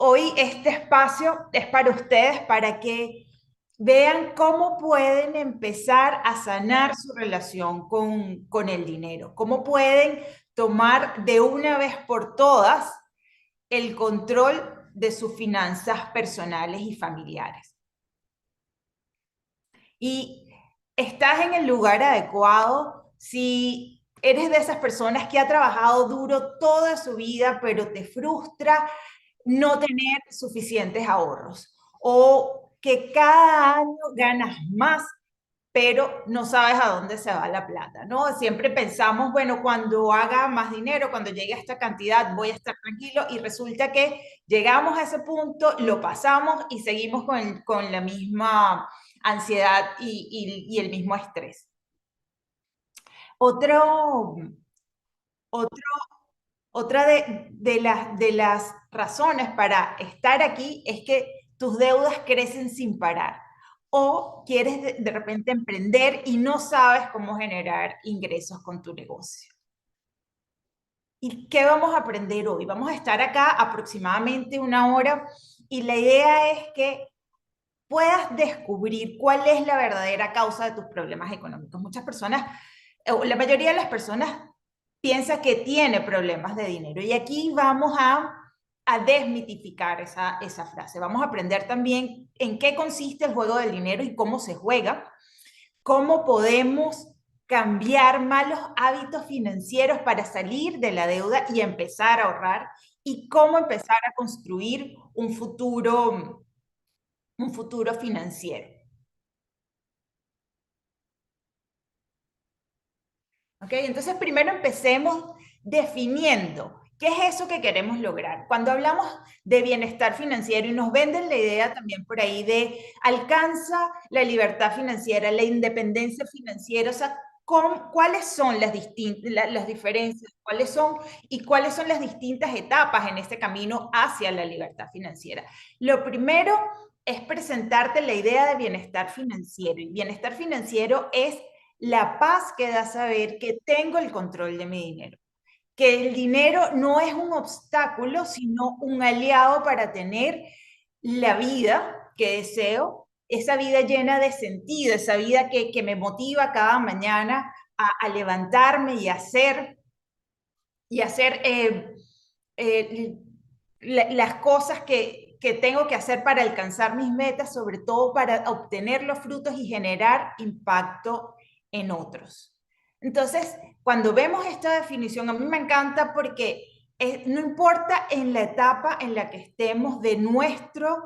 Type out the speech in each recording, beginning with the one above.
hoy este espacio es para ustedes, para que vean cómo pueden empezar a sanar su relación con el dinero, cómo pueden tomar de una vez por todas el control de sus finanzas personales y familiares. Y estás en el lugar adecuado si eres de esas personas que ha trabajado duro toda su vida, pero te frustra no tener suficientes ahorros o que cada año ganas más, pero no sabes a dónde se va la plata, ¿no? Siempre pensamos, bueno, cuando haga más dinero, cuando llegue a esta cantidad, voy a estar tranquilo y resulta que llegamos a ese punto, lo pasamos y seguimos con la misma ansiedad y el mismo estrés. Otro, otro Otra de las razones para estar aquí es que tus deudas crecen sin parar o quieres de repente emprender y no sabes cómo generar ingresos con tu negocio. ¿Y qué vamos a aprender hoy? Vamos a estar acá aproximadamente una hora y la idea es que puedas descubrir cuál es la verdadera causa de tus problemas económicos. Muchas personas, o la mayoría de las personas piensa que tiene problemas de dinero. Y aquí vamos a desmitificar esa frase. Vamos a aprender también en qué consiste el juego del dinero y cómo se juega, cómo podemos cambiar malos hábitos financieros para salir de la deuda y empezar a ahorrar y cómo empezar a construir un futuro financiero. ¿Ok? Entonces, primero empecemos definiendo qué es eso que queremos lograr. Cuando hablamos de bienestar financiero y nos venden la idea también por ahí de alcanza la libertad financiera, la independencia financiera, o sea, ¿cuáles son las diferencias? ¿Cuáles son las distintas etapas en este camino hacia la libertad financiera? Lo primero es presentarte la idea de bienestar financiero. Y bienestar financiero es la paz que da saber que tengo el control de mi dinero, que el dinero no es un obstáculo, sino un aliado para tener la vida que deseo, esa vida llena de sentido, esa vida que me motiva cada mañana a levantarme y hacer las cosas que tengo que hacer para alcanzar mis metas, sobre todo para obtener los frutos y generar impacto en otros. Entonces, cuando vemos esta definición, a mí me encanta porque no importa en la etapa en la que estemos de nuestro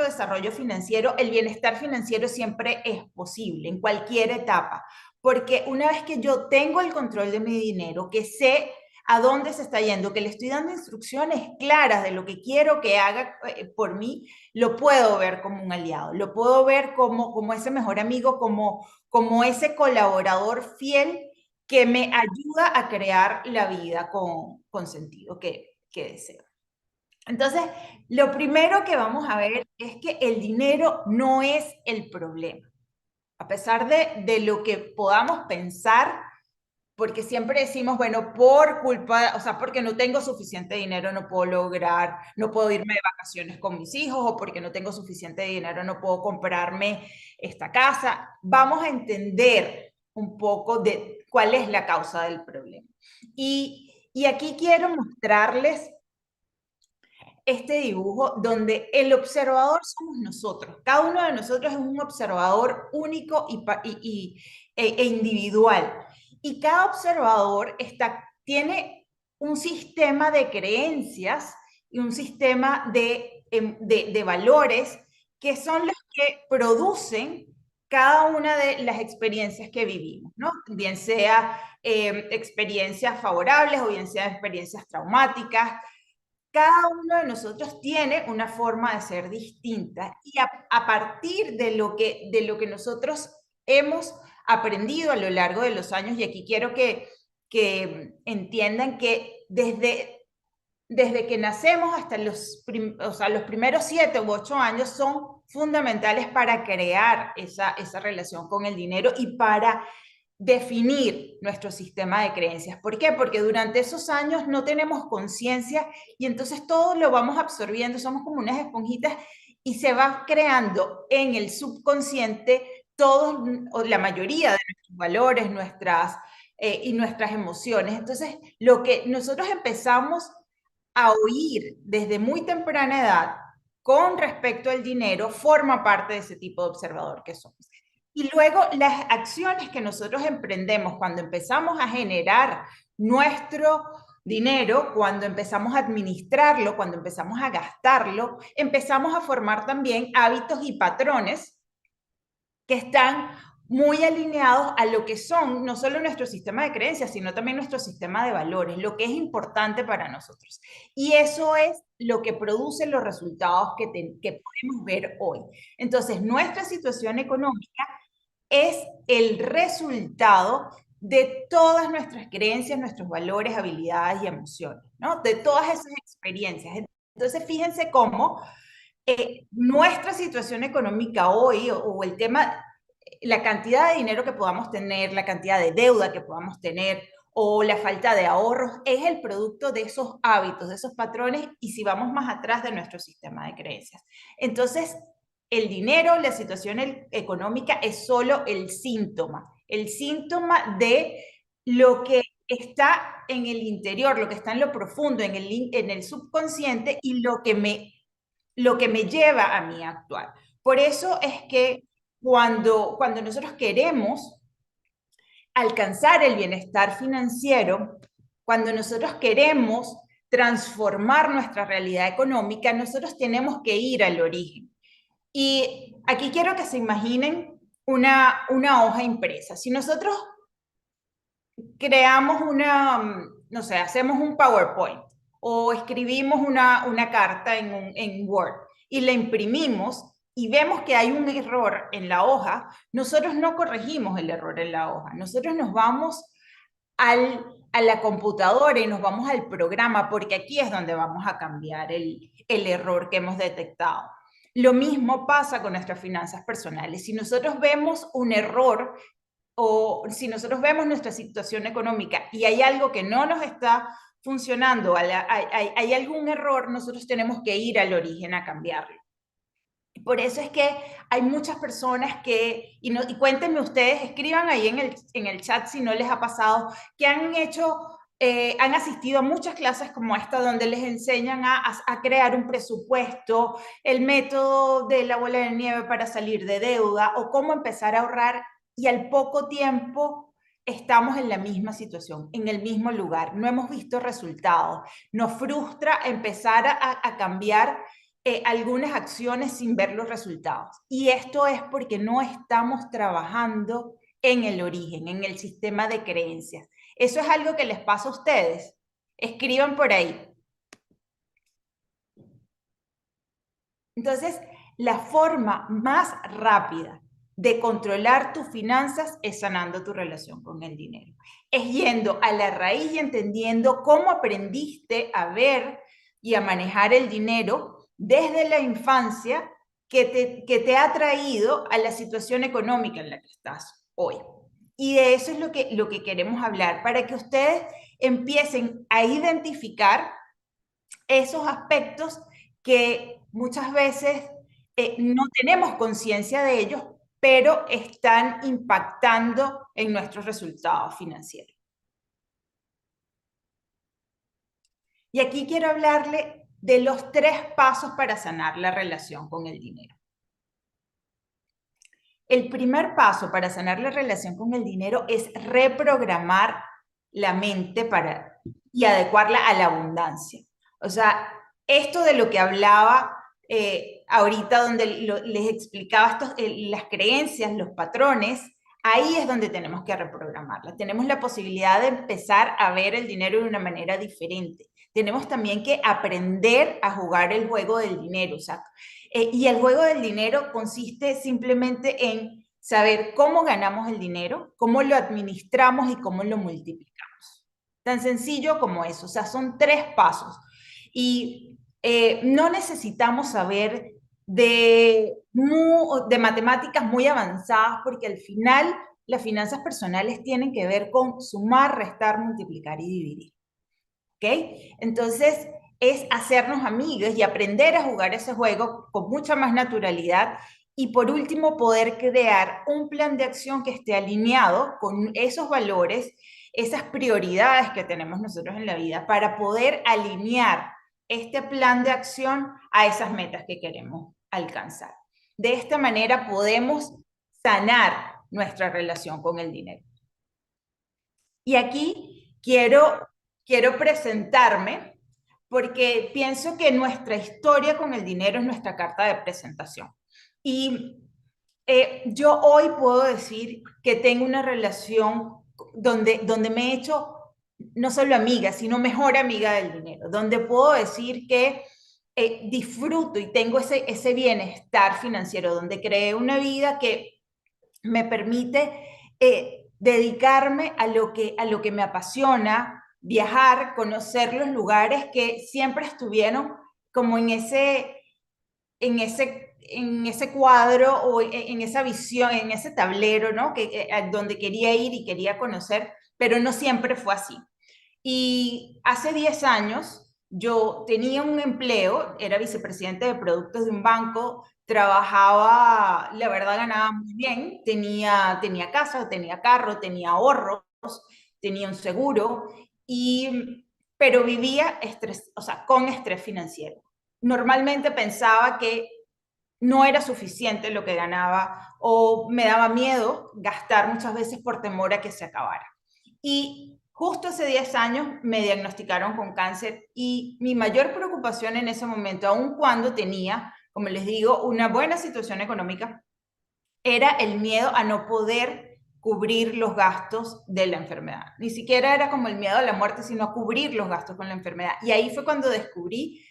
desarrollo financiero, el bienestar financiero siempre es posible en cualquier etapa, porque una vez que yo tengo el control de mi dinero, que sé a dónde se está yendo, que le estoy dando instrucciones claras de lo que quiero que haga por mí, lo puedo ver como un aliado, lo puedo ver como ese mejor amigo, como ese colaborador fiel que me ayuda a crear la vida con sentido que deseo. Entonces, lo primero que vamos a ver es que el dinero no es el problema. A pesar de lo que podamos pensar, porque siempre decimos, bueno, por culpa, o sea, porque no tengo suficiente dinero, no puedo lograr, no puedo irme de vacaciones con mis hijos, o porque no tengo suficiente dinero, no puedo comprarme esta casa. Vamos a entender un poco de cuál es la causa del problema. Y aquí quiero mostrarles este dibujo donde el observador somos nosotros. Cada uno de nosotros es un observador único e individual. Y cada observador tiene un sistema de creencias y un sistema de valores que son los que producen cada una de las experiencias que vivimos, ¿no? Bien sea experiencias favorables o bien sea experiencias traumáticas. Cada uno de nosotros tiene una forma de ser distinta y a partir de lo que nosotros hemos aprendido a lo largo de los años, y aquí quiero que entiendan que desde que nacemos hasta los primeros 7 u 8 años son fundamentales para crear esa relación con el dinero y para definir nuestro sistema de creencias. ¿Por qué? Porque durante esos años no tenemos conciencia y entonces todo lo vamos absorbiendo, somos como unas esponjitas y se va creando en el subconsciente todos, o la mayoría de nuestros valores, y nuestras emociones. Entonces, lo que nosotros empezamos a oír desde muy temprana edad con respecto al dinero forma parte de ese tipo de observador que somos. Y luego las acciones que nosotros emprendemos cuando empezamos a generar nuestro dinero, cuando empezamos a administrarlo, cuando empezamos a gastarlo, empezamos a formar también hábitos y patrones que están muy alineados a lo que son no solo nuestro sistema de creencias, sino también nuestro sistema de valores, lo que es importante para nosotros. Y eso es lo que produce los resultados que podemos ver hoy. Entonces, nuestra situación económica es el resultado de todas nuestras creencias, nuestros valores, habilidades y emociones, ¿no? De todas esas experiencias. Entonces, fíjense cómo nuestra situación económica hoy o el tema, la cantidad de dinero que podamos tener, la cantidad de deuda que podamos tener o la falta de ahorros es el producto de esos hábitos, de esos patrones y si vamos más atrás de nuestro sistema de creencias. Entonces, el dinero, la situación económica es solo el síntoma de lo que está en el interior, lo que está en lo profundo, en el subconsciente y lo que me lleva a mí a actuar. Por eso es que cuando nosotros queremos alcanzar el bienestar financiero, cuando nosotros queremos transformar nuestra realidad económica, nosotros tenemos que ir al origen. Y aquí quiero que se imaginen una hoja impresa. Si nosotros creamos no sé, hacemos un PowerPoint o escribimos una carta en Word y la imprimimos y vemos que hay un error en la hoja, nosotros no corregimos el error en la hoja, nosotros nos vamos a la computadora y nos vamos al programa porque aquí es donde vamos a cambiar el error que hemos detectado. Lo mismo pasa con nuestras finanzas personales. Si nosotros vemos un error o si nosotros vemos nuestra situación económica y hay algo que no nos está funcionando, hay algún error, nosotros tenemos que ir al origen a cambiarlo. Por eso es que hay muchas personas y cuéntenme ustedes, escriban ahí en el chat si no les ha pasado, que han asistido a muchas clases como esta donde les enseñan a crear un presupuesto, el método de la bola de nieve para salir de deuda o cómo empezar a ahorrar y al poco tiempo estamos en la misma situación, en el mismo lugar, no hemos visto resultados, nos frustra empezar a cambiar algunas acciones sin ver los resultados. Y esto es porque no estamos trabajando en el origen, en el sistema de creencias. ¿Eso es algo que les pasa a ustedes? Escriban por ahí. Entonces, la forma más rápida de controlar tus finanzas es sanando tu relación con el dinero. Es yendo a la raíz y entendiendo cómo aprendiste a ver y a manejar el dinero desde la infancia que te ha traído a la situación económica en la que estás hoy. Y de eso es lo que queremos hablar, para que ustedes empiecen a identificar esos aspectos que muchas veces no tenemos conciencia de ellos, pero están impactando en nuestros resultados financieros. Y aquí quiero hablarle de los 3 pasos para sanar la relación con el dinero. El primer paso para sanar la relación con el dinero es reprogramar la mente y adecuarla a la abundancia. O sea, esto de lo que hablaba ahorita, donde les explicaba las creencias, los patrones, ahí es donde tenemos que reprogramarla. Tenemos la posibilidad de empezar a ver el dinero de una manera diferente. Tenemos también que aprender a jugar el juego del dinero. O sea, y el juego del dinero consiste simplemente en saber cómo ganamos el dinero, cómo lo administramos y cómo lo multiplicamos. Tan sencillo como eso. O sea, son 3 pasos. Y no necesitamos saber de matemáticas muy avanzadas porque al final las finanzas personales tienen que ver con sumar, restar, multiplicar y dividir. ¿Ok? Entonces, es hacernos amigos y aprender a jugar ese juego con mucha más naturalidad y por último poder crear un plan de acción que esté alineado con esos valores, esas prioridades que tenemos nosotros en la vida para poder alinear este plan de acción a esas metas que queremos alcanzar. De esta manera podemos sanar nuestra relación con el dinero. Y aquí quiero presentarme porque pienso que nuestra historia con el dinero es nuestra carta de presentación. Y yo hoy puedo decir que tengo una relación donde me he hecho no solo amiga, sino mejor amiga del dinero, donde puedo decir que disfruto y tengo ese bienestar financiero, donde creé una vida que me permite dedicarme a lo que me apasiona, viajar, conocer los lugares que siempre estuvieron como en ese cuadro o en esa visión, en ese tablero, ¿no? Donde quería ir y quería conocer, pero no siempre fue así. Y hace 10 años yo tenía un empleo, era vicepresidente de productos de un banco, trabajaba, la verdad ganaba muy bien, tenía casa, tenía carro, tenía ahorros, tenía un seguro, pero vivía estrés, o sea, con estrés financiero. Normalmente pensaba que no era suficiente lo que ganaba o me daba miedo gastar muchas veces por temor a que se acabara. Y justo hace 10 años me diagnosticaron con cáncer y mi mayor preocupación en ese momento, aun cuando tenía, como les digo, una buena situación económica, era el miedo a no poder cubrir los gastos de la enfermedad. Ni siquiera era como el miedo a la muerte, sino a cubrir los gastos con la enfermedad. Y ahí fue cuando descubrí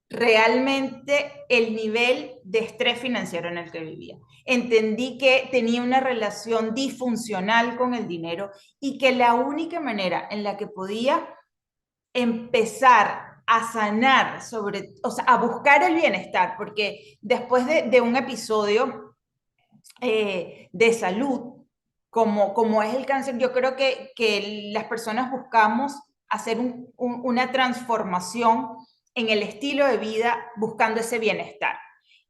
realmente el nivel de estrés financiero en el que vivía. Entendí que tenía una relación disfuncional con el dinero y que la única manera en la que podía empezar a sanar o sea, a buscar el bienestar, porque después de un episodio de salud, como es el cáncer, yo creo que las personas buscamos hacer una transformación en el estilo de vida buscando ese bienestar.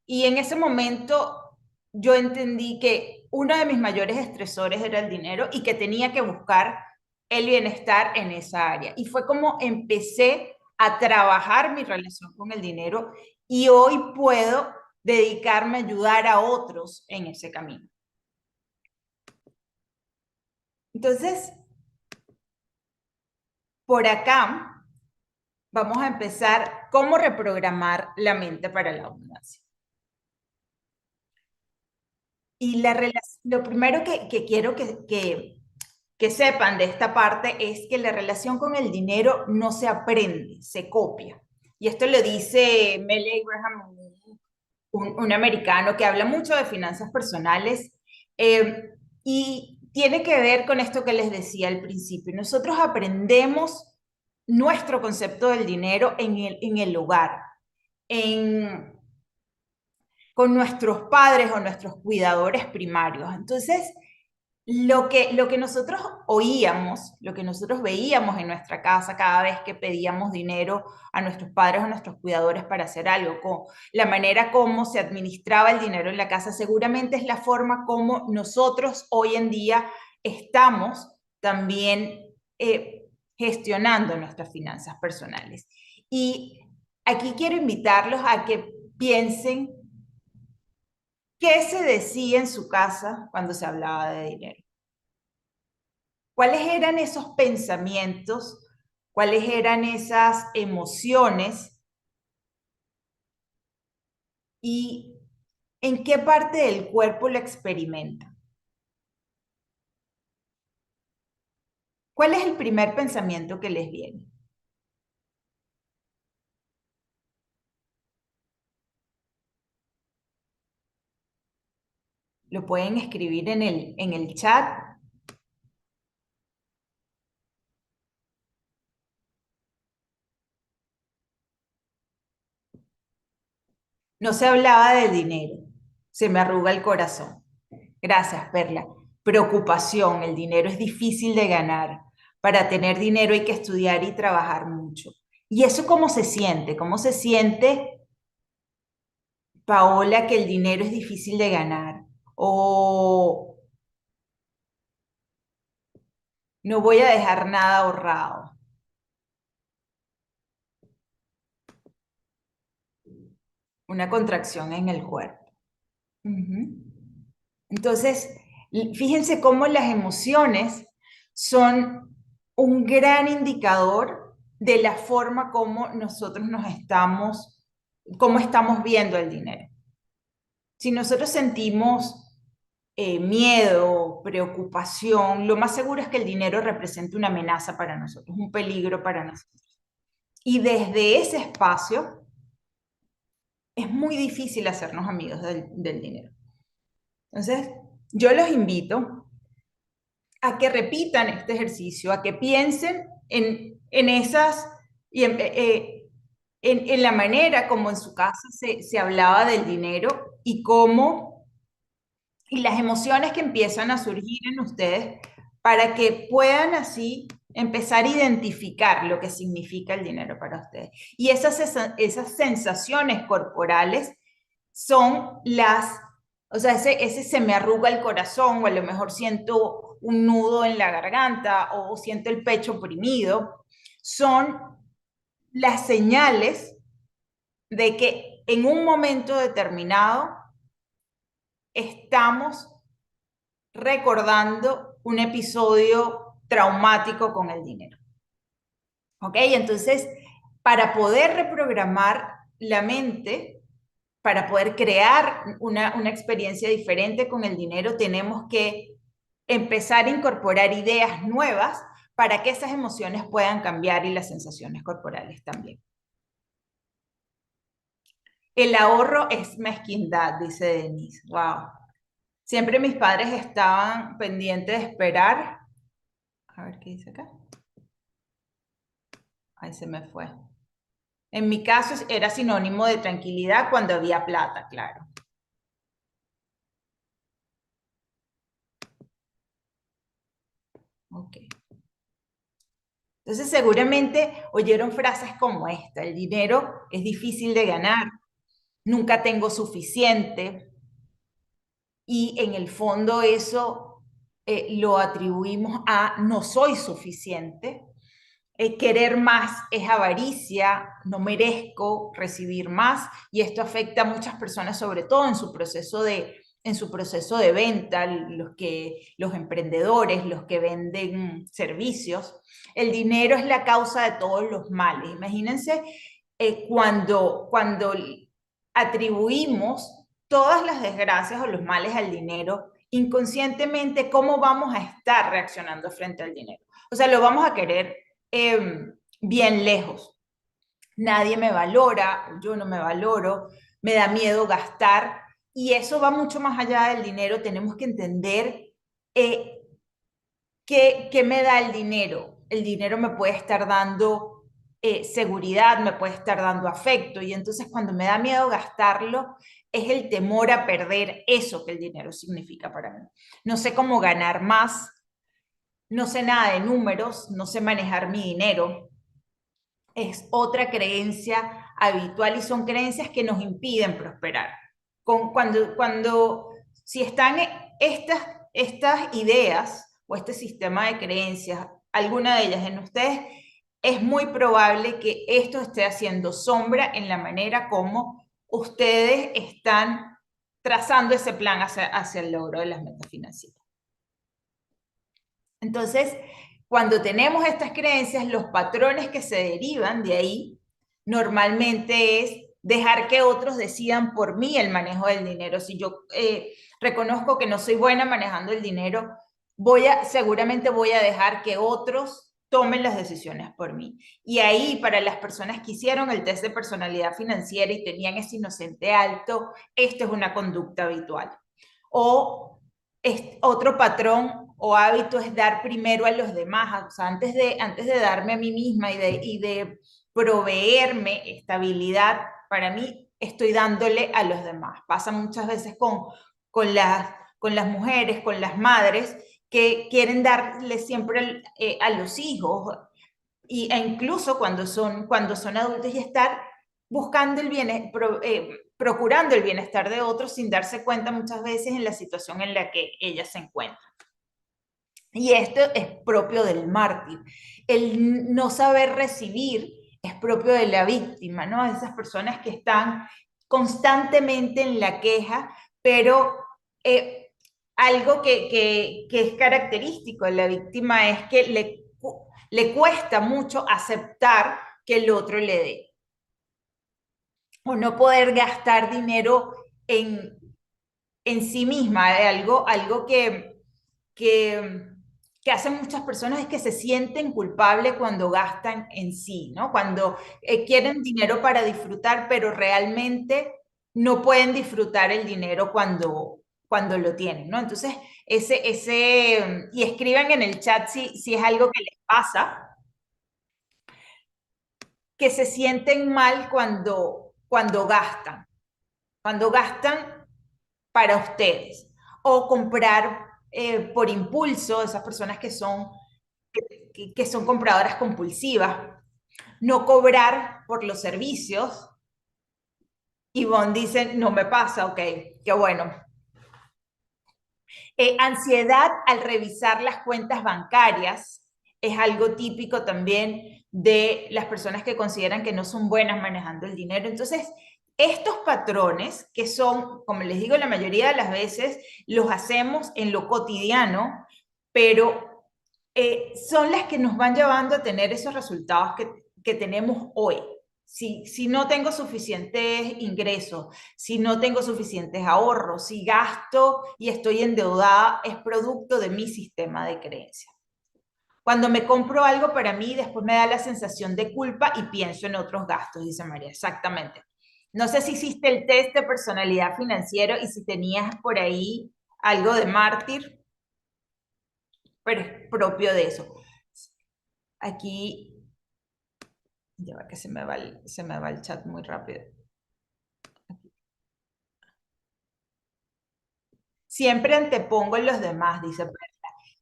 Y en ese momento yo entendí que uno de mis mayores estresores era el dinero y que tenía que buscar el bienestar en esa área. Y fue como empecé a trabajar mi relación con el dinero y hoy puedo dedicarme a ayudar a otros en ese camino. Entonces, por acá vamos a empezar cómo reprogramar la mente para la abundancia. Y lo primero que quiero que sepan de esta parte es que la relación con el dinero no se aprende, se copia. Y esto lo dice Mel Abraham, un americano que habla mucho de finanzas personales y tiene que ver con esto que les decía al principio. Nosotros aprendemos nuestro concepto del dinero en el hogar, en, con nuestros padres o nuestros cuidadores primarios. Entonces, lo que nosotros oíamos, lo que nosotros veíamos en nuestra casa cada vez que pedíamos dinero a nuestros padres o a nuestros cuidadores para hacer algo, con la manera como se administraba el dinero en la casa, seguramente es la forma como nosotros hoy en día estamos también gestionando nuestras finanzas personales. Y aquí quiero invitarlos a que piensen qué se decía en su casa cuando se hablaba de dinero. ¿Cuáles eran esos pensamientos? ¿Cuáles eran esas emociones? ¿Y en qué parte del cuerpo lo experimenta? ¿Cuál es el primer pensamiento que les viene? Lo pueden escribir en el chat. No se hablaba de dinero. Se me arruga el corazón. Gracias, Perla. Preocupación, el dinero es difícil de ganar. Para tener dinero hay que estudiar y trabajar mucho. ¿Y eso cómo se siente? ¿Cómo se siente, Paola, que el dinero es difícil de ganar? O no voy a dejar nada ahorrado. Una contracción en el cuerpo. Ujú. Entonces, fíjense cómo las emociones son un gran indicador de la forma como nosotros cómo estamos viendo el dinero. Si nosotros sentimos miedo, preocupación, lo más seguro es que el dinero represente una amenaza para nosotros, un peligro para nosotros. Y desde ese espacio es muy difícil hacernos amigos del dinero. Entonces, yo los invito a que repitan este ejercicio, a que piensen en esas, y en la manera como en su casa se hablaba del dinero y cómo, y las emociones que empiezan a surgir en ustedes para que puedan así empezar a identificar lo que significa el dinero para ustedes. Y esas sensaciones corporales son o sea, ese se me arruga el corazón, o a lo mejor siento un nudo en la garganta, o siento el pecho oprimido, son las señales de que en un momento determinado estamos recordando un episodio traumático con el dinero. ¿Ok? Entonces, para poder reprogramar la mente, para poder crear una experiencia diferente con el dinero, tenemos que empezar a incorporar ideas nuevas para que esas emociones puedan cambiar y las sensaciones corporales también. El ahorro es mezquindad, dice Denise. Wow. Siempre mis padres estaban pendientes de esperar. A ver qué dice acá. Ahí se me fue. En mi caso era sinónimo de tranquilidad cuando había plata, claro. Ok. Entonces seguramente oyeron frases como esta: el dinero es difícil de ganar, nunca tengo suficiente, y en el fondo eso lo atribuimos a no soy suficiente. Querer más es avaricia, no merezco recibir más, y esto afecta a muchas personas, sobre todo en su proceso de venta, los emprendedores, los que venden servicios. El dinero es la causa de todos los males. Imagínense cuando atribuimos todas las desgracias o los males al dinero, inconscientemente, ¿cómo vamos a estar reaccionando frente al dinero? O sea, lo vamos a querer bien lejos. Nadie me valora, yo no me valoro, me da miedo gastar, y eso va mucho más allá del dinero. Tenemos que entender eh, qué me da el dinero. El dinero me puede estar dando seguridad, me puede estar dando afecto, y entonces cuando me da miedo gastarlo, es el temor a perder eso que el dinero significa para mí. No sé cómo ganar más, no sé nada de números, no sé manejar mi dinero. Es otra creencia habitual, y son creencias que nos impiden prosperar. Si están estas ideas o este sistema de creencias, alguna de ellas en ustedes, es muy probable que esto esté haciendo sombra en la manera como ustedes están trazando ese plan hacia el logro de las metas financieras. Entonces, cuando tenemos estas creencias, los patrones que se derivan de ahí normalmente es dejar que otros decidan por mí el manejo del dinero. Si yo reconozco que no soy buena manejando el dinero, seguramente voy a dejar que otros tomen las decisiones por mí. Y ahí, para las personas que hicieron el test de personalidad financiera y tenían ese inocente alto, esto es una conducta habitual. O otro patrón o hábito es dar primero a los demás. O sea, antes de darme a mí misma y de proveerme estabilidad para mí, estoy dándole a los demás. Pasa muchas veces con con las mujeres, con las madres que quieren darle siempre a los hijos e incluso cuando son adultos y estar buscando el bienestar, procurando el bienestar de otros sin darse cuenta muchas veces en la situación en la que ella se encuentra. Y esto es propio del mártir. El no saber recibir es propio de la víctima, ¿no? Esas personas que están constantemente en la queja, pero algo que es característico de la víctima es que le cuesta mucho aceptar que el otro le dé. O no poder gastar dinero en sí misma. Algo que, que hacen muchas personas es que se sienten culpables cuando gastan en sí, ¿no? Cuando quieren dinero para disfrutar, pero realmente no pueden disfrutar el dinero cuando lo tienen, ¿no? Entonces, y escriban en el chat si es algo que les pasa, que se sienten mal cuando gastan para ustedes, o comprar por impulso, esas personas que son compradoras compulsivas, no cobrar por los servicios. Yvonne dice, no me pasa, ok, qué bueno. Ansiedad al revisar las cuentas bancarias es algo típico también de las personas que consideran que no son buenas manejando el dinero. Entonces, estos patrones, que son, como les digo, la mayoría de las veces los hacemos en lo cotidiano, pero son las que nos van llevando a tener esos resultados que tenemos hoy. Si no tengo suficientes ingresos, si no tengo suficientes ahorros, si gasto y estoy endeudada, es producto de mi sistema de creencias. Cuando me compro algo para mí, después me da la sensación de culpa y pienso en otros gastos, dice María. Exactamente. No sé si hiciste el test de personalidad financiero y si tenías por ahí algo de mártir, pero es propio de eso. Aquí, ya va que se me va el chat muy rápido. Siempre antepongo en los demás, dice Perla.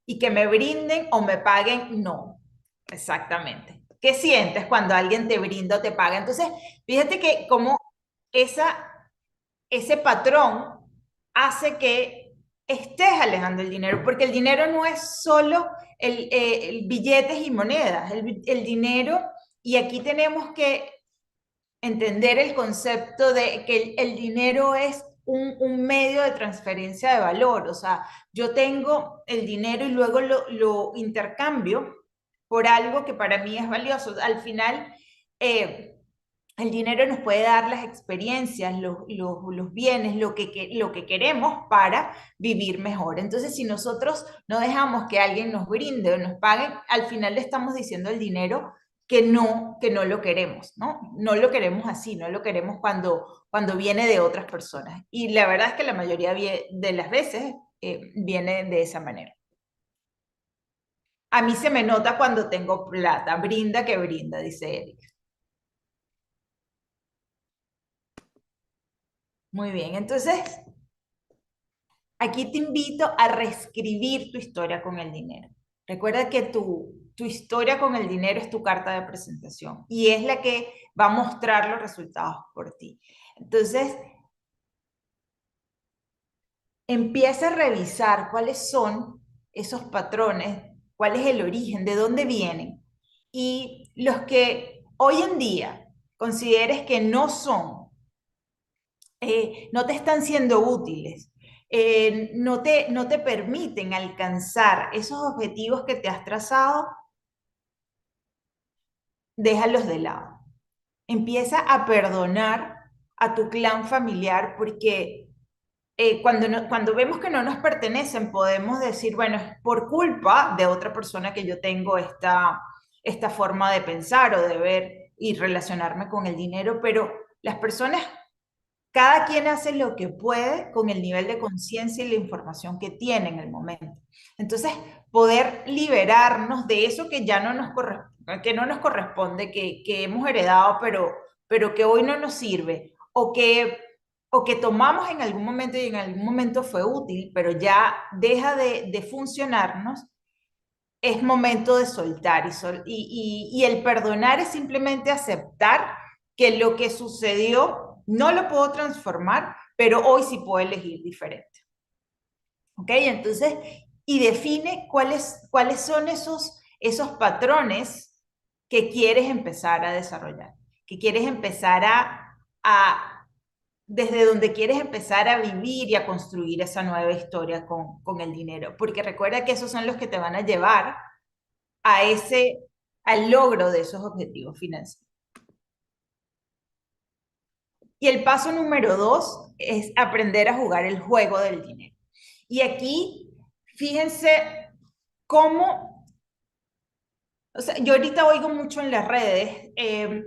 Y que me brinden o me paguen, no. Exactamente. ¿Qué sientes cuando alguien te brinda o te paga? Entonces, fíjate que como ese patrón hace que estés alejando el dinero, porque el dinero no es solo el billetes y monedas, el dinero, y aquí tenemos que entender el concepto de que el dinero es un medio de transferencia de valor. O sea, yo tengo el dinero y luego lo intercambio por algo que para mí es valioso. Al final, el dinero nos puede dar las experiencias, los bienes, lo que queremos para vivir mejor. Entonces, si nosotros no dejamos que alguien nos brinde o nos pague, al final le estamos diciendo al dinero que no lo queremos, ¿no? No lo queremos así, no lo queremos cuando viene de otras personas. Y la verdad es que la mayoría de las veces viene de esa manera. A mí se me nota cuando tengo plata, brinda que brinda, dice Eric. Muy bien, entonces aquí te invito a reescribir tu historia con el dinero. Recuerda que tu historia con el dinero es tu carta de presentación y es la que va a mostrar los resultados por ti. Entonces, empieza a revisar cuáles son esos patrones, cuál es el origen, de dónde vienen. Y los que hoy en día consideres que no son, no te están siendo útiles, no te permiten alcanzar esos objetivos que te has trazado, déjalos de lado. Empieza a perdonar a tu clan familiar porque cuando vemos que no nos pertenecen, podemos decir, bueno, es por culpa de otra persona que yo tengo esta forma de pensar o de ver y relacionarme con el dinero, pero las personas, cada quien hace lo que puede con el nivel de conciencia y la información que tiene en el momento. Entonces, poder liberarnos de eso que ya no que no nos corresponde, que hemos heredado, pero que hoy no nos sirve, o que o que tomamos en algún momento y en algún momento fue útil, pero ya deja de funcionarnos, es momento de soltar. Y el perdonar es simplemente aceptar que lo que sucedió no lo puedo transformar, pero hoy sí puedo elegir diferente. ¿Ok? Entonces, y define cuáles son esos patrones que quieres empezar a desarrollar, que quieres empezar desde donde quieres empezar a vivir y a construir esa nueva historia con el dinero. Porque recuerda que esos son los que te van a llevar a al logro de esos objetivos financieros. Y el paso número 2 es aprender a jugar el juego del dinero. Y aquí, fíjense cómo, o sea, yo ahorita oigo mucho en las redes,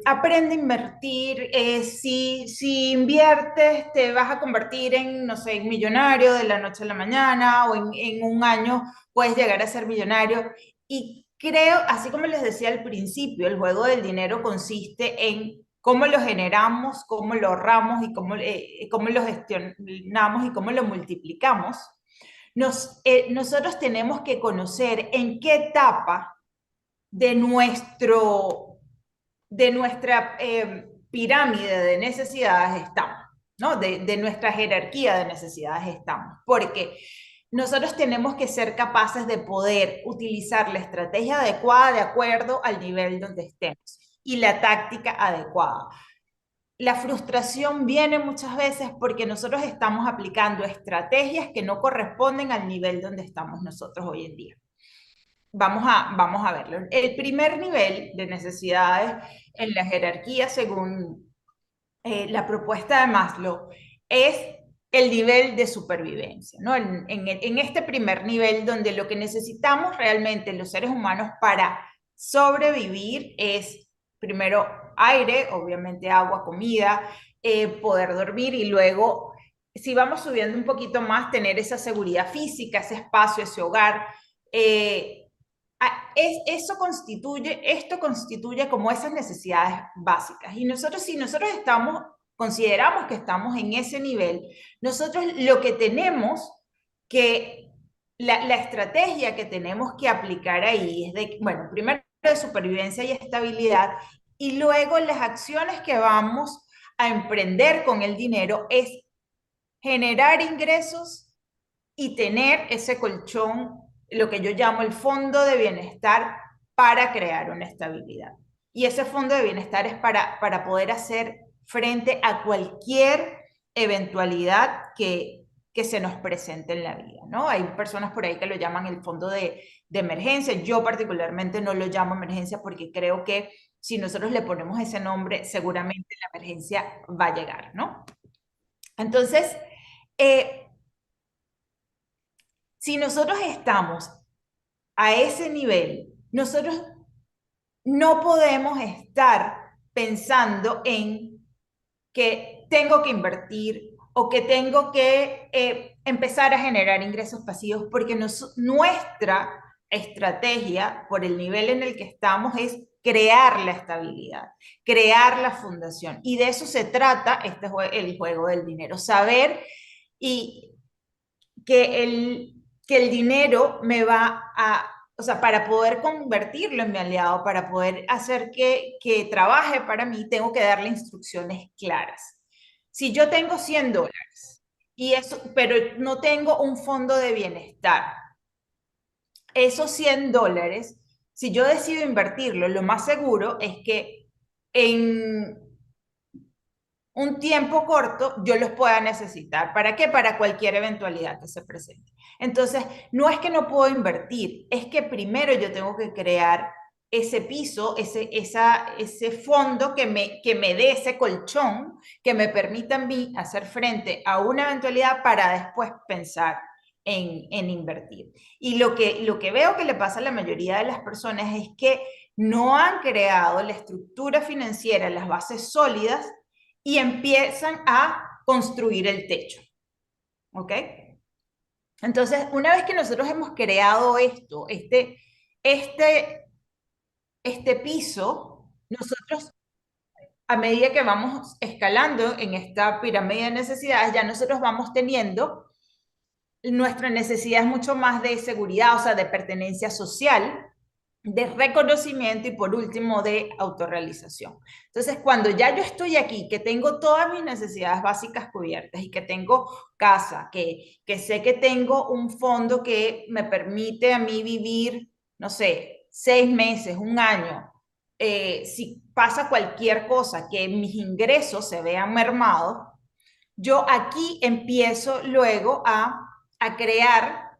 aprende a invertir, si inviertes te vas a convertir en, no sé, en millonario de la noche a la mañana o en un año puedes llegar a ser millonario. Y creo, así como les decía al principio, el juego del dinero consiste en cómo lo generamos, cómo lo ahorramos y cómo lo gestionamos y cómo lo multiplicamos. Nosotros tenemos que conocer en qué etapa de, de nuestra pirámide de necesidades estamos, ¿no? De nuestra jerarquía de necesidades estamos, porque nosotros tenemos que ser capaces de poder utilizar la estrategia adecuada de acuerdo al nivel donde estemos y la táctica adecuada. La frustración viene muchas veces porque nosotros estamos aplicando estrategias que no corresponden al nivel donde estamos nosotros hoy en día. Vamos a verlo. El primer nivel de necesidades en la jerarquía, según la propuesta de Maslow, es el nivel de supervivencia, ¿no? En este primer nivel, donde lo que necesitamos realmente los seres humanos para sobrevivir es, primero, aire, obviamente agua, comida, poder dormir y luego, si vamos subiendo un poquito más, tener esa seguridad física, ese espacio, ese hogar. Esto constituye como esas necesidades básicas. Y nosotros, si nosotros consideramos que estamos en ese nivel, nosotros lo que tenemos que, la estrategia que tenemos que aplicar ahí es de, bueno, primero de supervivencia y estabilidad, y luego las acciones que vamos a emprender con el dinero es generar ingresos y tener ese colchón, lo que yo llamo el fondo de bienestar para crear una estabilidad. Y ese fondo de bienestar es para poder hacer frente a cualquier eventualidad que se nos presente en la vida, ¿no? Hay personas por ahí que lo llaman el fondo de emergencia. Yo particularmente no lo llamo emergencia porque creo que si nosotros le ponemos ese nombre, seguramente la emergencia va a llegar, ¿no? Entonces, eh, si nosotros estamos a ese nivel, nosotros no podemos estar pensando en que tengo que invertir o que tengo que empezar a generar ingresos pasivos, porque nuestra estrategia, por el nivel en el que estamos, es crear la estabilidad, crear la fundación. Y de eso se trata el juego del dinero, saber y que el dinero me va a, o sea, para poder convertirlo en mi aliado, para poder hacer que trabaje para mí, tengo que darle instrucciones claras. Si yo tengo $100 y eso, pero no tengo un fondo de bienestar, esos $100, si yo decido invertirlo, lo más seguro es que en un tiempo corto, yo los pueda necesitar. ¿Para qué? Para cualquier eventualidad que se presente. Entonces, no es que no puedo invertir, es que primero yo tengo que crear ese piso, ese fondo que me dé ese colchón, que me permita a mí hacer frente a una eventualidad para después pensar en invertir. Y lo que veo que le pasa a la mayoría de las personas es que no han creado la estructura financiera, las bases sólidas y empiezan a construir el techo. ¿Ok? Entonces, una vez que nosotros hemos creado esto, este piso, nosotros a medida que vamos escalando en esta pirámide de necesidades, ya nosotros vamos teniendo nuestra necesidad es mucho más de seguridad, o sea, de pertenencia social, de reconocimiento y por último de autorrealización. Entonces, cuando ya yo estoy aquí, que tengo todas mis necesidades básicas cubiertas y que tengo casa, que sé que tengo un fondo que me permite a mí vivir, no sé, 6 meses, un año, si pasa cualquier cosa, que mis ingresos se vean mermados, yo aquí empiezo luego a crear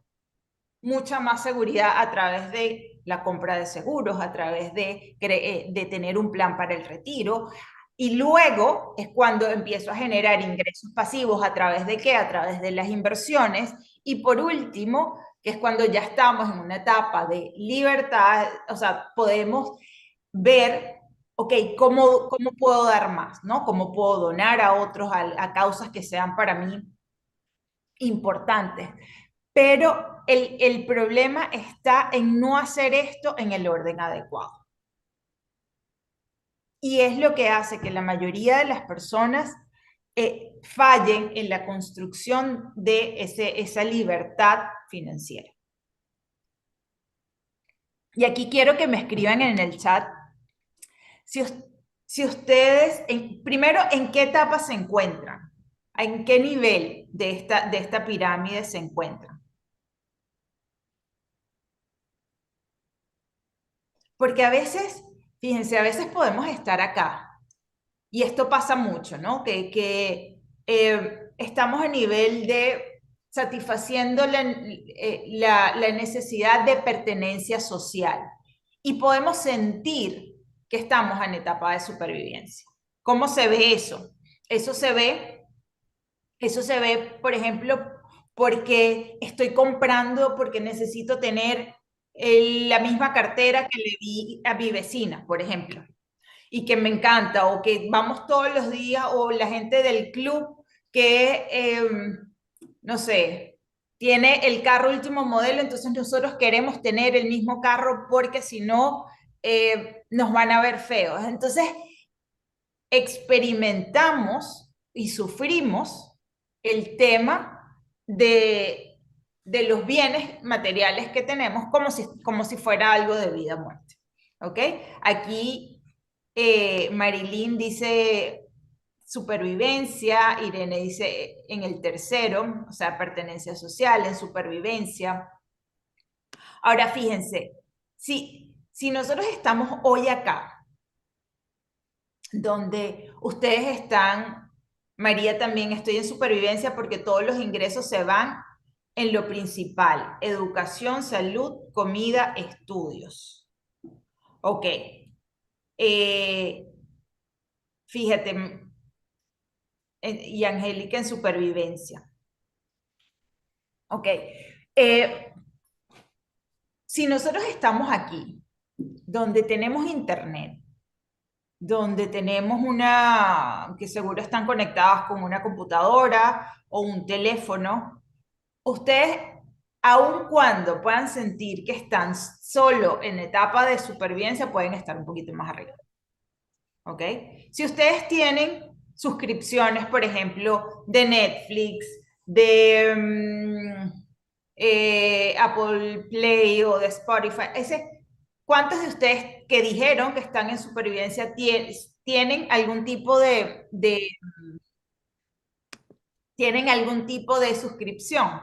mucha más seguridad a través de la compra de seguros, a través de tener un plan para el retiro. Y luego es cuando empiezo a generar ingresos pasivos a través de qué? A través de las inversiones. Y por último, que es cuando ya estamos en una etapa de libertad, o sea, podemos ver, ok, ¿cómo puedo dar más? ¿No? ¿Cómo puedo donar a otros, a causas que sean para mí importantes? Pero el problema está en no hacer esto en el orden adecuado. Y es lo que hace que la mayoría de las personas fallen en la construcción de esa libertad financiera. Y aquí quiero que me escriban en el chat si, si ustedes, primero, ¿en qué etapa se encuentran? ¿En qué nivel de esta pirámide se encuentran? Porque a veces, fíjense, a veces podemos estar acá y esto pasa mucho, ¿no? Que estamos a nivel de satisfaciendo la necesidad de pertenencia social y podemos sentir que estamos en etapa de supervivencia. ¿Cómo se ve eso? Eso se ve, eso se ve, por ejemplo, porque estoy comprando, porque necesito tener la misma cartera que le di a mi vecina, por ejemplo y que me encanta, o que vamos todos los días, o la gente del club que, no sé, tiene el carro último modelo, entonces nosotros queremos tener el mismo carro porque si no, nos van a ver feos. Entonces, experimentamos y sufrimos el tema de los bienes materiales que tenemos como si fuera algo de vida o muerte. ¿Ok? Aquí Marilyn dice supervivencia, Irene dice en el tercero, o sea, pertenencia social, en supervivencia. Ahora fíjense, si nosotros estamos hoy acá, donde ustedes están, María también, estoy en supervivencia porque todos los ingresos se van en lo principal, educación, salud, comida, estudios. Ok. Eh, fíjate, y Angélica en supervivencia. Ok. Eh, si nosotros estamos aquí, donde tenemos internet, donde tenemos que seguro están conectadas con una computadora o un teléfono, ustedes, aun cuando puedan sentir que están solo en etapa de supervivencia, pueden estar un poquito más arriba. ¿Ok? Si ustedes tienen suscripciones, por ejemplo, de Netflix, de Apple Play o de Spotify, ¿cuántos de ustedes que dijeron que están en supervivencia tienen algún tipo tienen algún tipo de suscripción?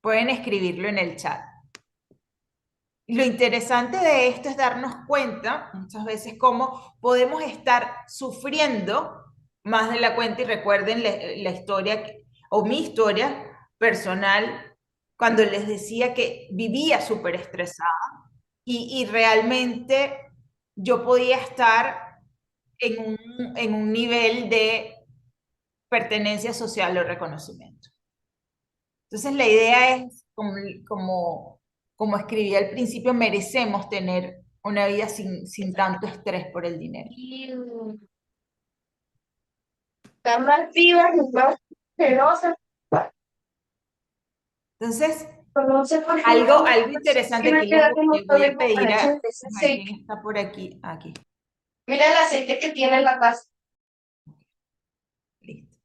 Pueden escribirlo en el chat. Lo interesante de esto es darnos cuenta muchas veces cómo podemos estar sufriendo más de la cuenta y recuerden la historia o mi historia personal cuando les decía que vivía súper estresada y realmente yo podía estar en un nivel de pertenencia social o reconocimiento. Entonces la idea es, como escribí al principio, merecemos tener una vida sin tanto estrés por el dinero. Están más vivas y más celosas. Entonces, No sé por qué Algo interesante me aquí queda como le todo voy a el pedir cucaracha a de ese aceite. alguien está por aquí, aquí, Mira el aceite que tiene la taza. listo.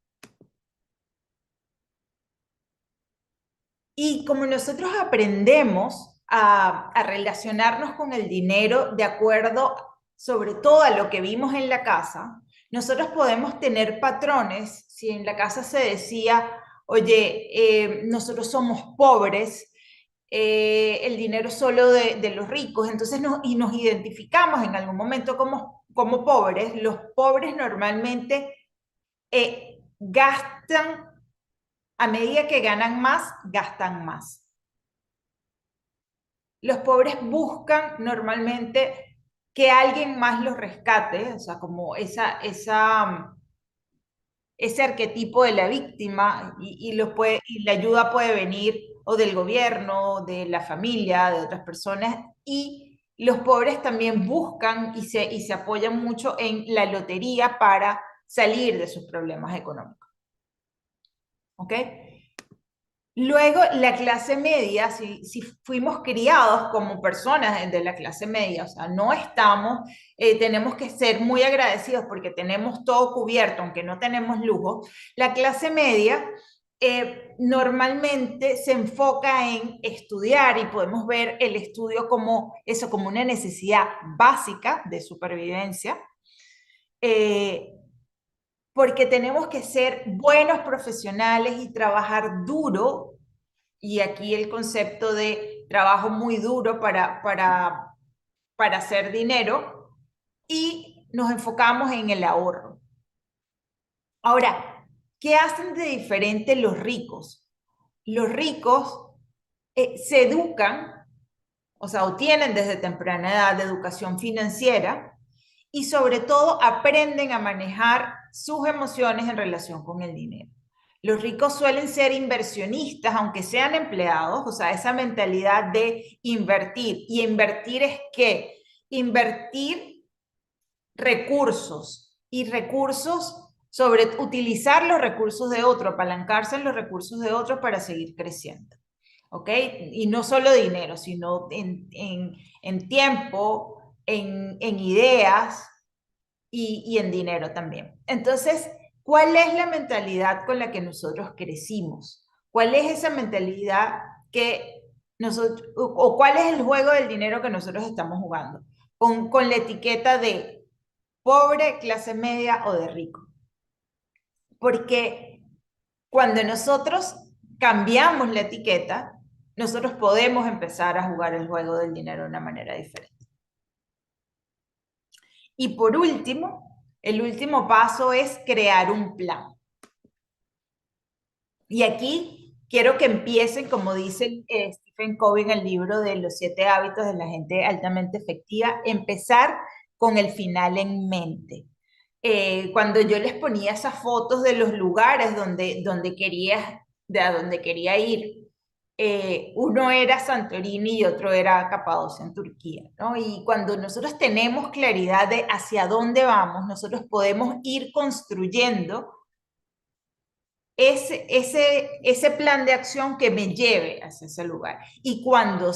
Y como nosotros aprendemos a relacionarnos con el dinero de acuerdo sobre todo a lo que vimos en la casa, nosotros podemos tener patrones. Si en la casa se decía, oye, nosotros somos pobres, el dinero es solo de los ricos, entonces y nos identificamos en algún momento como pobres. Los pobres normalmente gastan, a medida que ganan más, gastan más. Los pobres buscan normalmente que alguien más los rescate, o sea, como ese arquetipo de la víctima y la ayuda puede venir o del gobierno, de la familia, de otras personas, y los pobres también buscan y se apoyan mucho en la lotería para salir de sus problemas económicos. ¿Ok? Luego, la clase media, si fuimos criados como personas de la clase media, o sea, no estamos, tenemos que ser muy agradecidos porque tenemos todo cubierto, aunque no tenemos lujo. La clase media normalmente se enfoca en estudiar y podemos ver el estudio como eso, como una necesidad básica de supervivencia. Eh, porque tenemos que ser buenos profesionales y trabajar duro, y aquí el concepto de trabajo muy duro para hacer dinero, y nos enfocamos en el ahorro. Ahora, ¿qué hacen de diferente los ricos? Los ricos se educan, o sea, obtienen desde temprana edad de educación financiera y sobre todo aprenden a manejar sus emociones en relación con el dinero. Los ricos suelen ser inversionistas, aunque sean empleados, o sea, esa mentalidad de invertir. Y invertir es qué? Invertir recursos y recursos sobre utilizar los recursos de otro, apalancarse en los recursos de otro para seguir creciendo. ¿Ok? Y no solo dinero, sino en tiempo, en ideas y en dinero también. Entonces, ¿cuál es la mentalidad con la que nosotros crecimos? ¿Cuál es esa mentalidad que nosotros, o cuál es el juego del dinero que nosotros estamos jugando? Con la etiqueta de pobre, clase media o de rico. Porque cuando nosotros cambiamos la etiqueta, nosotros podemos empezar a jugar el juego del dinero de una manera diferente. Y por último, el último paso es crear un plan. Y aquí quiero que empiecen, como dice Stephen Covey en el libro de los 7 hábitos de la gente altamente efectiva, empezar con el final en mente. Cuando yo les ponía esas fotos de los lugares de a donde quería ir, uno era Santorini y otro era Capadocia en Turquía, ¿no? Y cuando nosotros tenemos claridad de hacia dónde vamos, nosotros podemos ir construyendo ese plan de acción que me lleve hacia ese lugar. Y cuando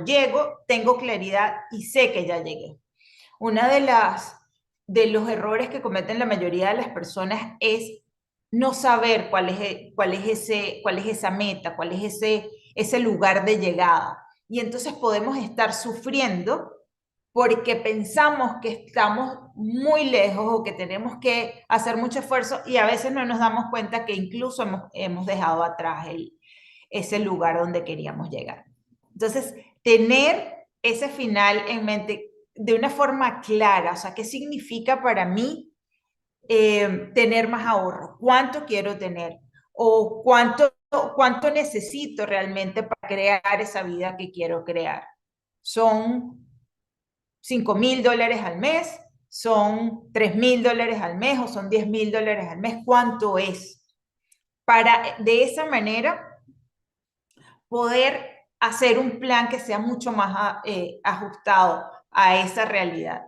llego, tengo claridad y sé que ya llegué. Una de los errores que cometen la mayoría de las personas es no saber cuál es esa meta, cuál es ese lugar de llegada. Y entonces podemos estar sufriendo porque pensamos que estamos muy lejos o que tenemos que hacer mucho esfuerzo y a veces no nos damos cuenta que incluso hemos dejado atrás ese lugar donde queríamos llegar. Entonces, tener ese final en mente de una forma clara, o sea, ¿qué significa para mí tener más ahorro? ¿Cuánto quiero tener? ¿O cuánto necesito realmente para crear esa vida que quiero crear? ¿Son $5,000 al mes? ¿Son $3,000 al mes? ¿O son $10,000 al mes? ¿Cuánto es? Para de esa manera poder hacer un plan que sea mucho más ajustado a esa realidad.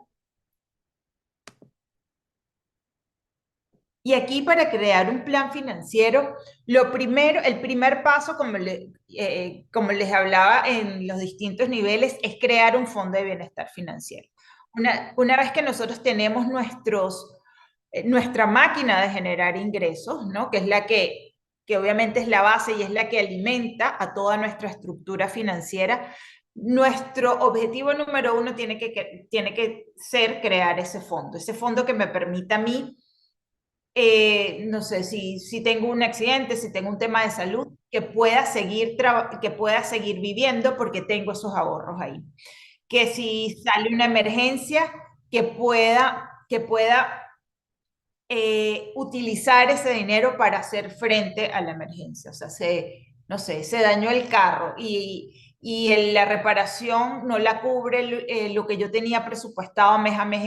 Y aquí para crear un plan financiero, el primer paso, como les hablaba en los distintos niveles, es crear un fondo de bienestar financiero. Una vez que nosotros tenemos nuestra máquina de generar ingresos, ¿no? Que es que obviamente es la base y es la que alimenta a toda nuestra estructura financiera, nuestro objetivo número uno tiene que ser crear ese fondo que me permita a mí, no sé, si tengo un accidente, si tengo un tema de salud, que pueda seguir viviendo porque tengo esos ahorros ahí. Que si sale una emergencia, que pueda utilizar ese dinero para hacer frente a la emergencia. O sea, no sé, se dañó el carro la reparación no la cubre lo que yo tenía presupuestado mes a mes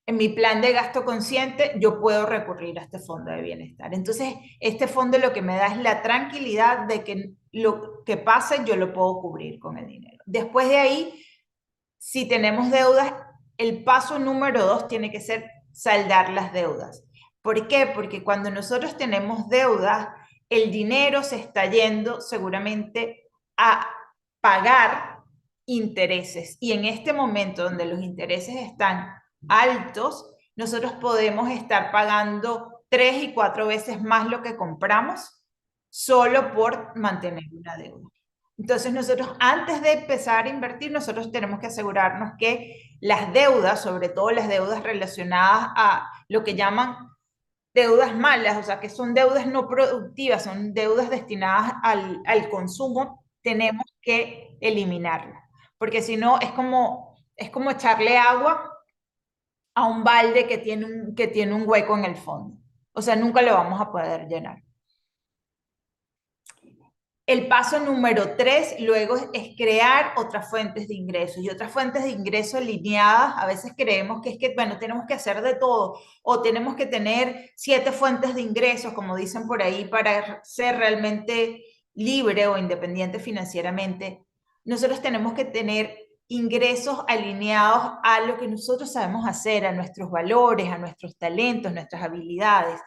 en mi plan de gasto consciente, yo puedo recurrir a este fondo de bienestar. Entonces, este fondo lo que me da es la tranquilidad de que lo que pase yo lo puedo cubrir con el dinero. Después de ahí, si tenemos deudas, el paso número dos tiene que ser saldar las deudas. ¿Por qué? Porque cuando nosotros tenemos deudas, el dinero se está yendo seguramente a pagar intereses. Y en este momento donde los intereses están altos, nosotros podemos estar pagando 3 y 4 veces más lo que compramos solo por mantener una deuda. Entonces nosotros antes de empezar a invertir, nosotros tenemos que asegurarnos que las deudas, sobre todo las deudas relacionadas a lo que llaman deudas malas, o sea, que son deudas no productivas, son deudas destinadas al consumo, tenemos que eliminarlas, porque si no es como echarle agua a un balde que tiene un hueco en el fondo. O sea, nunca lo vamos a poder llenar. El paso número tres, luego, es crear otras fuentes de ingresos y otras fuentes de ingresos alineadas. A veces creemos que es que, bueno, tenemos que hacer de todo o tenemos que tener 7 fuentes de ingresos, como dicen por ahí, para ser realmente libre o independiente financieramente. Nosotros tenemos que tener ingresos alineados a lo que nosotros sabemos hacer, a nuestros valores, a nuestros talentos, nuestras habilidades.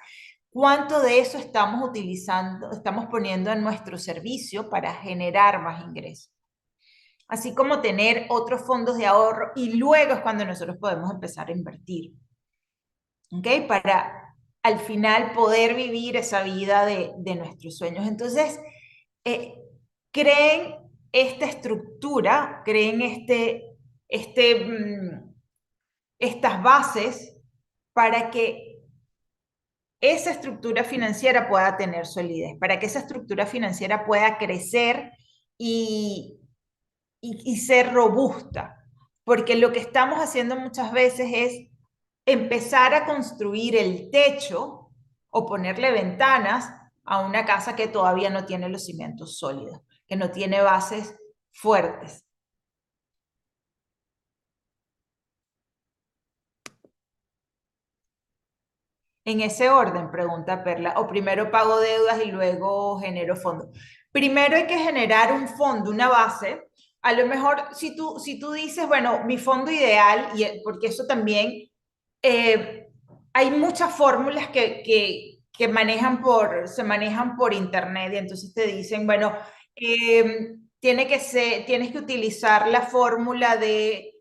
¿Cuánto de eso estamos utilizando, estamos poniendo en nuestro servicio para generar más ingresos? Así como tener otros fondos de ahorro y luego es cuando nosotros podemos empezar a invertir. ¿Ok? Para al final poder vivir esa vida de nuestros sueños. Entonces, eh, creen esta estructura, creen este, estas bases para que esa estructura financiera pueda tener solidez, para que esa estructura financiera pueda crecer y, y ser robusta. Porque lo que estamos haciendo muchas veces es empezar a construir el techo o ponerle ventanas a una casa que todavía no tiene los cimientos sólidos, que no tiene bases fuertes. En ese orden, pregunta Perla, o primero pago deudas y luego genero fondo. Primero hay que generar un fondo, una base. A lo mejor si tú dices, bueno, mi fondo ideal, porque eso también, hay muchas fórmulas que se manejan por internet y entonces te dicen, bueno, tienes que utilizar la fórmula de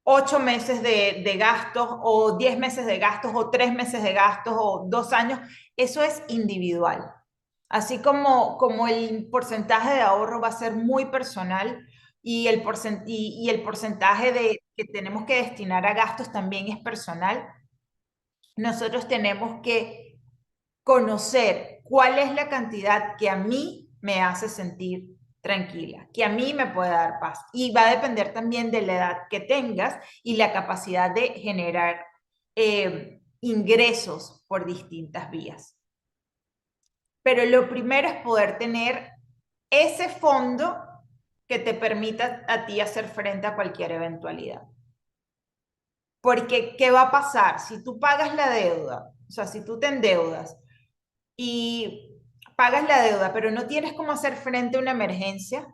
8 meses de gastos o 10 meses de gastos o 3 meses de gastos o 2 años, eso es individual. Así como el porcentaje de ahorro va a ser muy personal y el porcentaje que tenemos que destinar a gastos también es personal, nosotros tenemos que conocer cuál es la cantidad que a mí me hace sentir tranquila, que a mí me puede dar paz. Y va a depender también de la edad que tengas y la capacidad de generar ingresos por distintas vías. Pero lo primero es poder tener ese fondo que te permita a ti hacer frente a cualquier eventualidad. Porque, ¿qué va a pasar? Si tú pagas la deuda, o sea, si tú te endeudas y pagas la deuda, pero no tienes cómo hacer frente a una emergencia,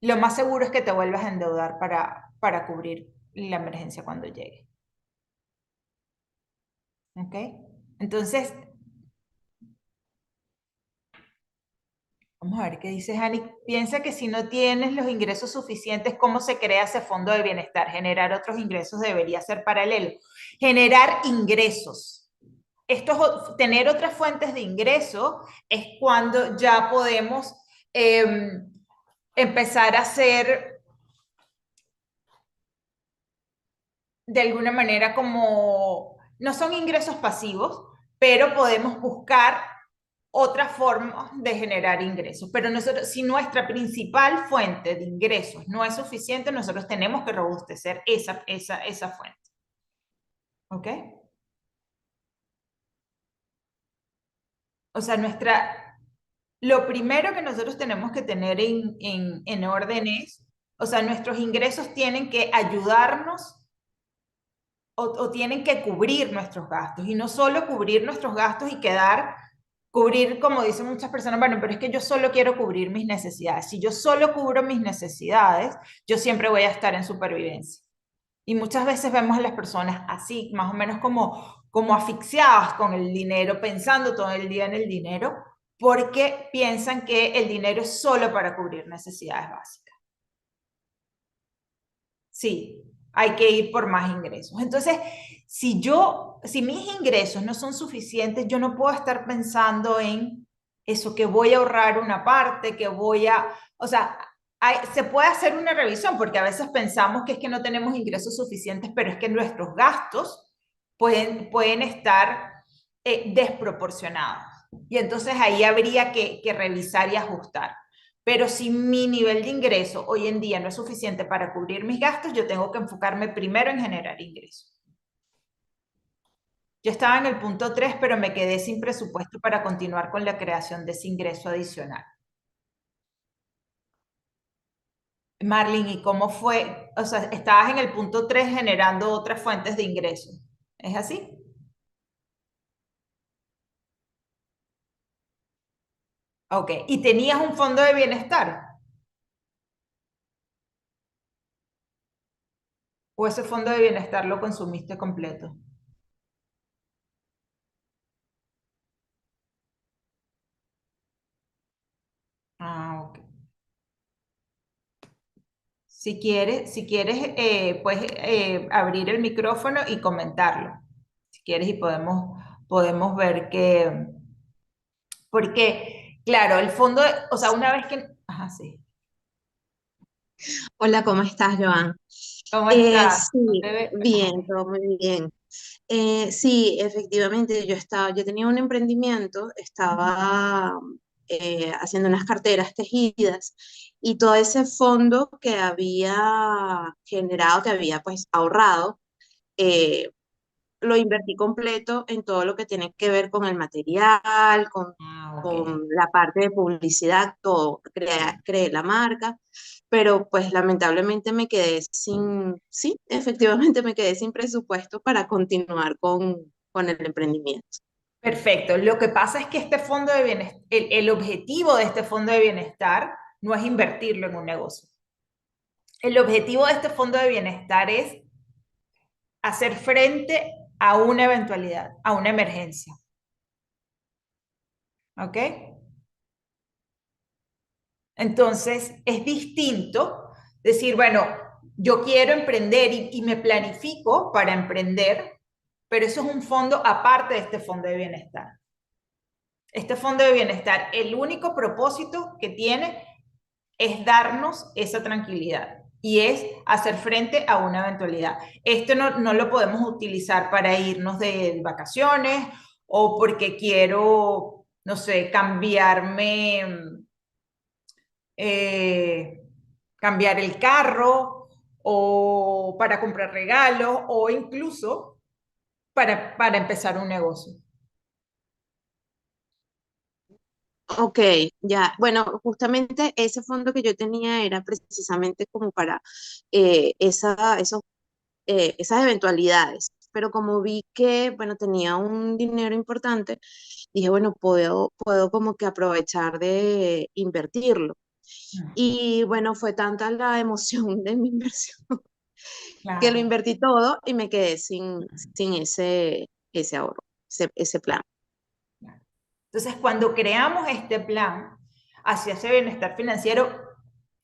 lo más seguro es que te vuelvas a endeudar para cubrir la emergencia cuando llegue. ¿Ok? Entonces, Vamos a ver qué dice Hani. Piensa que si no tienes los ingresos suficientes, ¿cómo se crea ese fondo de bienestar? Generar otros ingresos debería ser paralelo. Generar ingresos. Tener otras fuentes de ingreso es cuando ya podemos empezar a hacer de alguna manera como, no son ingresos pasivos, pero podemos buscar otras formas de generar ingresos. Pero nosotros, si nuestra principal fuente de ingresos no es suficiente, nosotros tenemos que robustecer esa fuente. ¿Ok? O sea, lo primero que nosotros tenemos que tener en orden es, o sea, nuestros ingresos tienen que ayudarnos o tienen que cubrir nuestros gastos y no solo cubrir nuestros gastos y cubrir, como dicen muchas personas, bueno, pero es que yo solo quiero cubrir mis necesidades. Si yo solo cubro mis necesidades, yo siempre voy a estar en supervivencia. Y muchas veces vemos a las personas así, más o menos como asfixiadas con el dinero, pensando todo el día en el dinero, porque piensan que el dinero es solo para cubrir necesidades básicas. Sí, hay que ir por más ingresos. Entonces, si mis ingresos no son suficientes, yo no puedo estar pensando en eso, que voy a ahorrar una parte, o sea, se puede hacer una revisión porque a veces pensamos que es que no tenemos ingresos suficientes, pero es que nuestros gastos pueden estar desproporcionados. Y entonces ahí habría que revisar y ajustar. Pero si mi nivel de ingreso hoy en día no es suficiente para cubrir mis gastos, yo tengo que enfocarme primero en generar ingresos. Yo estaba en el punto 3, pero me quedé sin presupuesto para continuar con la creación de ese ingreso adicional. Marlene, ¿y cómo fue? O sea, estabas en el punto 3 generando otras fuentes de ingresos. ¿Es así? Ok. ¿Y tenías un fondo de bienestar? ¿O ese fondo de bienestar lo consumiste completo? Ah, ok. Si quieres, puedes abrir el micrófono y comentarlo. Si quieres, y podemos ver que, porque, claro, o sea, una vez que, ajá, sí. Hola, ¿cómo estás, Joan? ¿Cómo estás? No Sí, te ajá. bien, todo muy bien. Sí, efectivamente, yo tenía un emprendimiento, estaba haciendo unas carteras tejidas y todo ese fondo que había generado, que había pues ahorrado, eh, lo invertí completo en todo lo que tiene que ver con el material, Ah, ok. con la parte de publicidad, todo, creé la marca, pero pues lamentablemente me quedé sin, sí, efectivamente me quedé sin presupuesto para continuar con el emprendimiento. Perfecto. Lo que pasa es que este fondo de bienestar, el objetivo de este fondo de bienestar no es invertirlo en un negocio. El objetivo de este fondo de bienestar es hacer frente a una eventualidad, a una emergencia. ¿Ok? Entonces, es distinto decir, bueno, yo quiero emprender y me planifico para emprender, pero eso es un fondo aparte de este fondo de bienestar. Este fondo de bienestar, el único propósito que tiene es darnos esa tranquilidad y es hacer frente a una eventualidad. Esto no lo podemos utilizar para irnos de vacaciones o porque quiero, no sé, eh, cambiar el carro o para comprar regalos o incluso para empezar un negocio. Ok, ya, bueno, justamente ese fondo que yo tenía era precisamente como para esas eventualidades. Pero como vi que, bueno, tenía un dinero importante, dije, bueno, puedo como que aprovechar de invertirlo. Y bueno, fue tanta la emoción de mi inversión que lo Claro. invertí todo y me quedé sin ese ahorro, ese plan. Entonces, cuando creamos este plan, hacia ese bienestar financiero,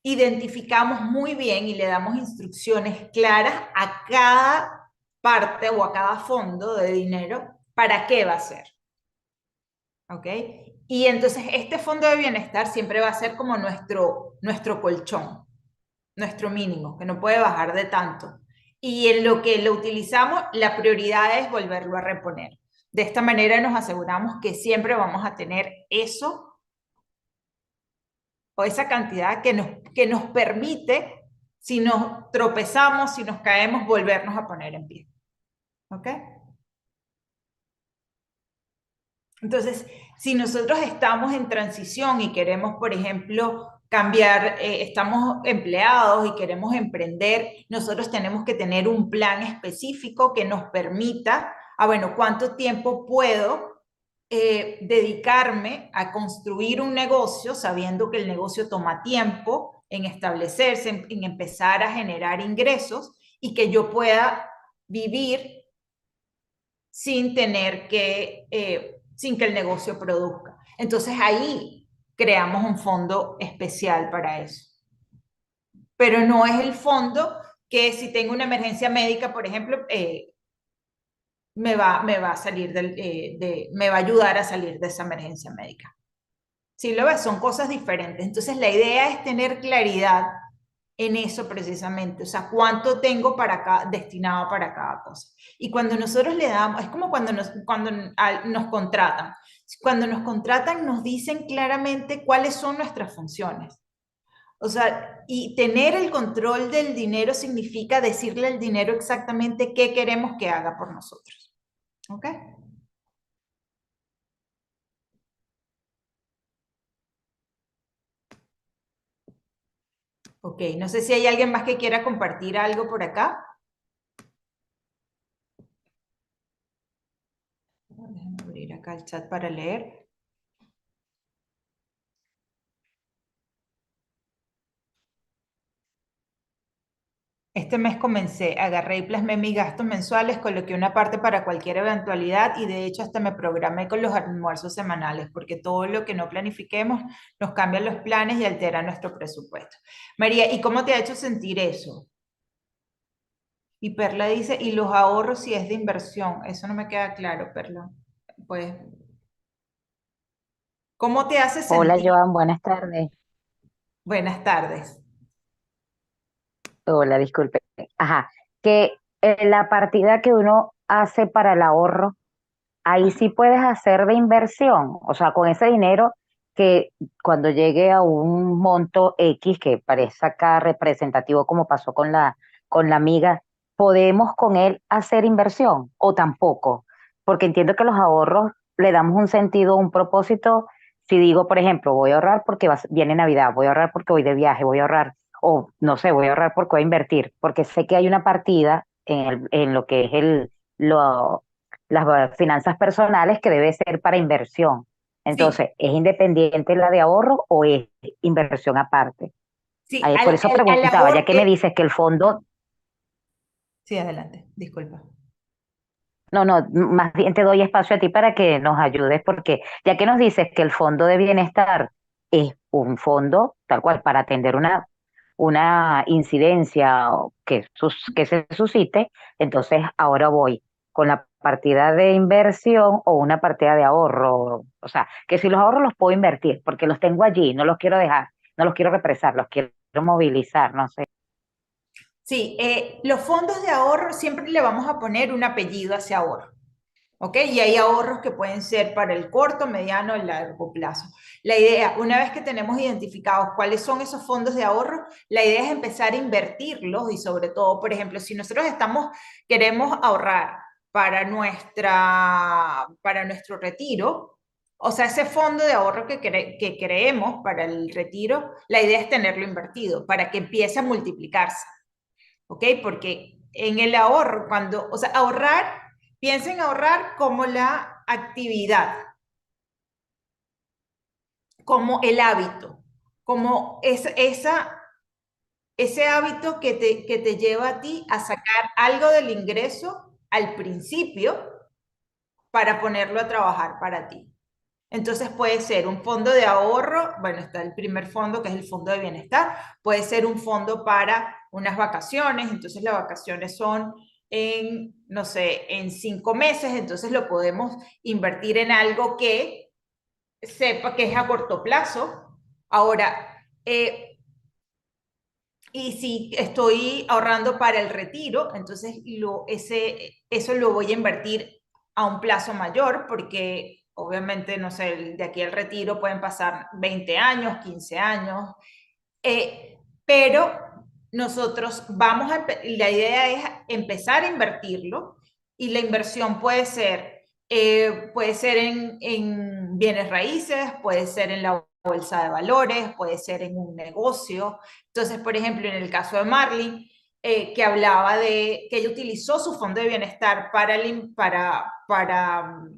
identificamos muy bien y le damos instrucciones claras a cada parte o a cada fondo de dinero para qué va a ser. ¿Ok? Y entonces este fondo de bienestar siempre va a ser como nuestro colchón, nuestro mínimo, que no puede bajar de tanto. Y en lo que lo utilizamos, la prioridad es volverlo a reponer. De esta manera nos aseguramos que siempre vamos a tener eso o esa cantidad que nos permite, si nos tropezamos, si nos caemos, volvernos a poner en pie. ¿Ok? Entonces, si nosotros estamos en transición y queremos, por ejemplo, cambiar, estamos empleados y queremos emprender, nosotros tenemos que tener un plan específico que nos permita, bueno, ¿cuánto tiempo puedo dedicarme a construir un negocio sabiendo que el negocio toma tiempo en establecerse, en empezar a generar ingresos y que yo pueda vivir sin tener sin que el negocio produzca? Entonces ahí creamos un fondo especial para eso. Pero no es el fondo que si tengo una emergencia médica, por ejemplo, me va a salir me va a ayudar a salir de esa emergencia médica. Si lo ves, son cosas diferentes. Entonces la idea es tener claridad en eso precisamente, o sea, cuánto tengo destinado para cada cosa. Y cuando nosotros le damos, es como cuando nos contratan. Cuando nos contratan nos dicen claramente cuáles son nuestras funciones. O sea, y tener el control del dinero significa decirle al dinero exactamente qué queremos que haga por nosotros. ¿Ok? Ok, no sé si hay alguien más que quiera compartir algo por acá. Déjame abrir acá el chat para leer. Este mes comencé, agarré y plasmé mis gastos mensuales, coloqué una parte para cualquier eventualidad y de hecho hasta me programé con los almuerzos semanales, porque todo lo que no planifiquemos nos cambia los planes y altera nuestro presupuesto. María, ¿y cómo te ha hecho sentir eso? Y Perla dice, ¿y los ahorros si es de inversión? Eso no me queda claro, Perla. Pues, ¿cómo te hace Hola, sentir? Joan, buenas tardes. Buenas tardes. Hola, disculpe. Ajá, que la partida que uno hace para el ahorro, ahí sí puedes hacer de inversión, o sea, con ese dinero que cuando llegue a un monto X que parece acá representativo como pasó con la amiga, ¿podemos con él hacer inversión o tampoco? Porque entiendo que los ahorros le damos un sentido, un propósito. Si digo, por ejemplo, voy a ahorrar porque viene Navidad, voy a ahorrar porque voy de viaje, voy a ahorrar, o no sé, voy a ahorrar porque voy a invertir, porque sé que hay una partida en lo que es las finanzas personales que debe ser para inversión. Sí, Entonces, ¿es independiente la de ahorro o es inversión aparte? sí, Por eso al preguntaba, ya ahorro, que me dices que el fondo, sí, adelante, disculpa. no, no, más bien te doy espacio a ti para que nos ayudes, porque ya que nos dices que el fondo de bienestar es un fondo tal cual para atender una incidencia que se suscite, entonces ahora voy con la partida de inversión o una partida de ahorro. O sea, que si los ahorros los puedo invertir, porque los tengo allí, no los quiero dejar, no los quiero represar, los quiero movilizar, no sé. Sí, los fondos de ahorro siempre le vamos a poner un apellido a ese ahorro, ¿ok? Y hay ahorros que pueden ser para el corto, mediano y largo plazo. La idea, una vez que tenemos identificados cuáles son esos fondos de ahorro, la idea es empezar a invertirlos y sobre todo, por ejemplo, si nosotros queremos ahorrar para nuestro retiro, o sea, ese fondo de ahorro que creemos para el retiro, la idea es tenerlo invertido para que empiece a multiplicarse. ¿Ok? Porque en el ahorro, o sea, ahorrar, piensen en ahorrar como la actividad, como el hábito, como ese hábito que te lleva a ti a sacar algo del ingreso al principio para ponerlo a trabajar para ti. Entonces puede ser un fondo de ahorro, bueno, está el primer fondo que es el fondo de bienestar, puede ser un fondo para unas vacaciones, entonces las vacaciones son en, no sé, en 5 meses, entonces lo podemos invertir en algo que sepa que es a corto plazo. Ahora, y si estoy ahorrando para el retiro, entonces eso lo voy a invertir a un plazo mayor porque obviamente, no sé, de aquí al retiro pueden pasar 20 años, 15 años, pero nosotros la idea es empezar a invertirlo y la inversión puede ser en bienes raíces, puede ser en la bolsa de valores, puede ser en un negocio. Entonces, por ejemplo, en el caso de Marley, que hablaba de que ella utilizó su fondo de bienestar para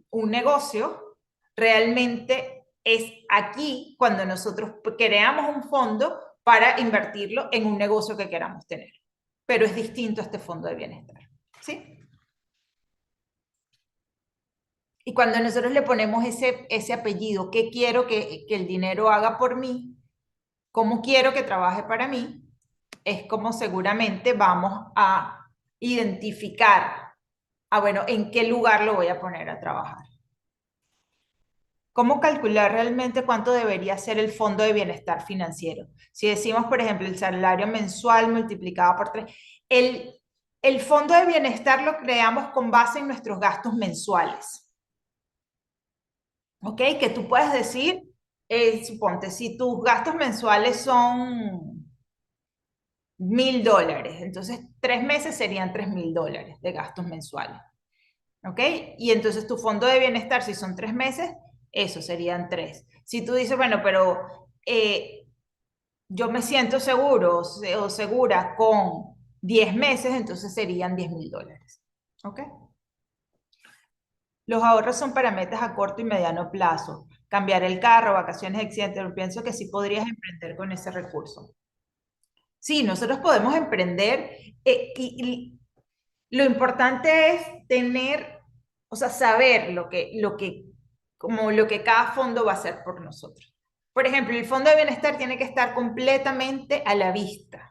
un negocio, realmente es aquí cuando nosotros creamos un fondo para invertirlo en un negocio que queramos tener. Pero es distinto a este fondo de bienestar. ¿Sí? Y cuando nosotros le ponemos ese apellido, ¿qué quiero que el dinero haga por mí? ¿Cómo quiero que trabaje para mí? Es como seguramente vamos a identificar, bueno, en qué lugar lo voy a poner a trabajar. ¿Cómo calcular realmente cuánto debería ser el fondo de bienestar financiero? Si decimos, por ejemplo, el salario mensual multiplicado por 3, el fondo de bienestar lo creamos con base en nuestros gastos mensuales. ¿Ok? Que tú puedes decir, suponte, si tus gastos mensuales son $1,000, entonces 3 meses serían $3,000 de gastos mensuales. ¿Ok? Y entonces tu fondo de bienestar, si son 3 meses, eso serían tres. Si tú dices, bueno, pero yo me siento seguro o segura con 10 meses, entonces serían $10,000. ¿Ok? Los ahorros son para metas a corto y mediano plazo. Cambiar el carro, vacaciones, etcétera. Pienso que sí podrías emprender con ese recurso. Sí, nosotros podemos emprender y lo importante es tener, o sea, saber como lo que cada fondo va a hacer por nosotros. Por ejemplo, el fondo de bienestar tiene que estar completamente a la vista.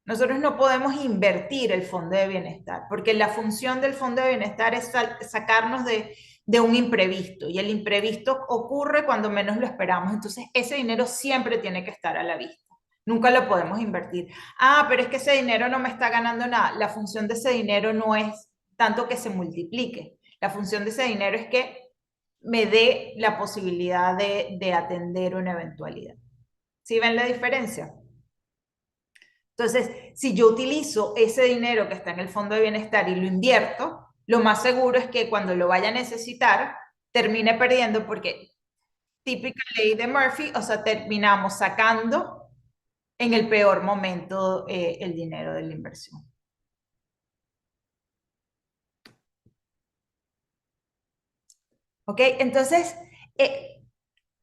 Nosotros no podemos invertir el fondo de bienestar, porque la función del fondo de bienestar es sacarnos de un imprevisto, y el imprevisto ocurre cuando menos lo esperamos. Entonces, ese dinero siempre tiene que estar a la vista. Nunca lo podemos invertir. Ah, pero es que ese dinero no me está ganando nada. La función de ese dinero no es tanto que se multiplique. La función de ese dinero es que me dé la posibilidad de atender una eventualidad. ¿Sí ven la diferencia? Entonces, si yo utilizo ese dinero que está en el fondo de bienestar y lo invierto, lo más seguro es que cuando lo vaya a necesitar, termine perdiendo porque típica ley de Murphy, o sea, terminamos sacando en el peor momento el dinero de la inversión. ¿Ok? Entonces,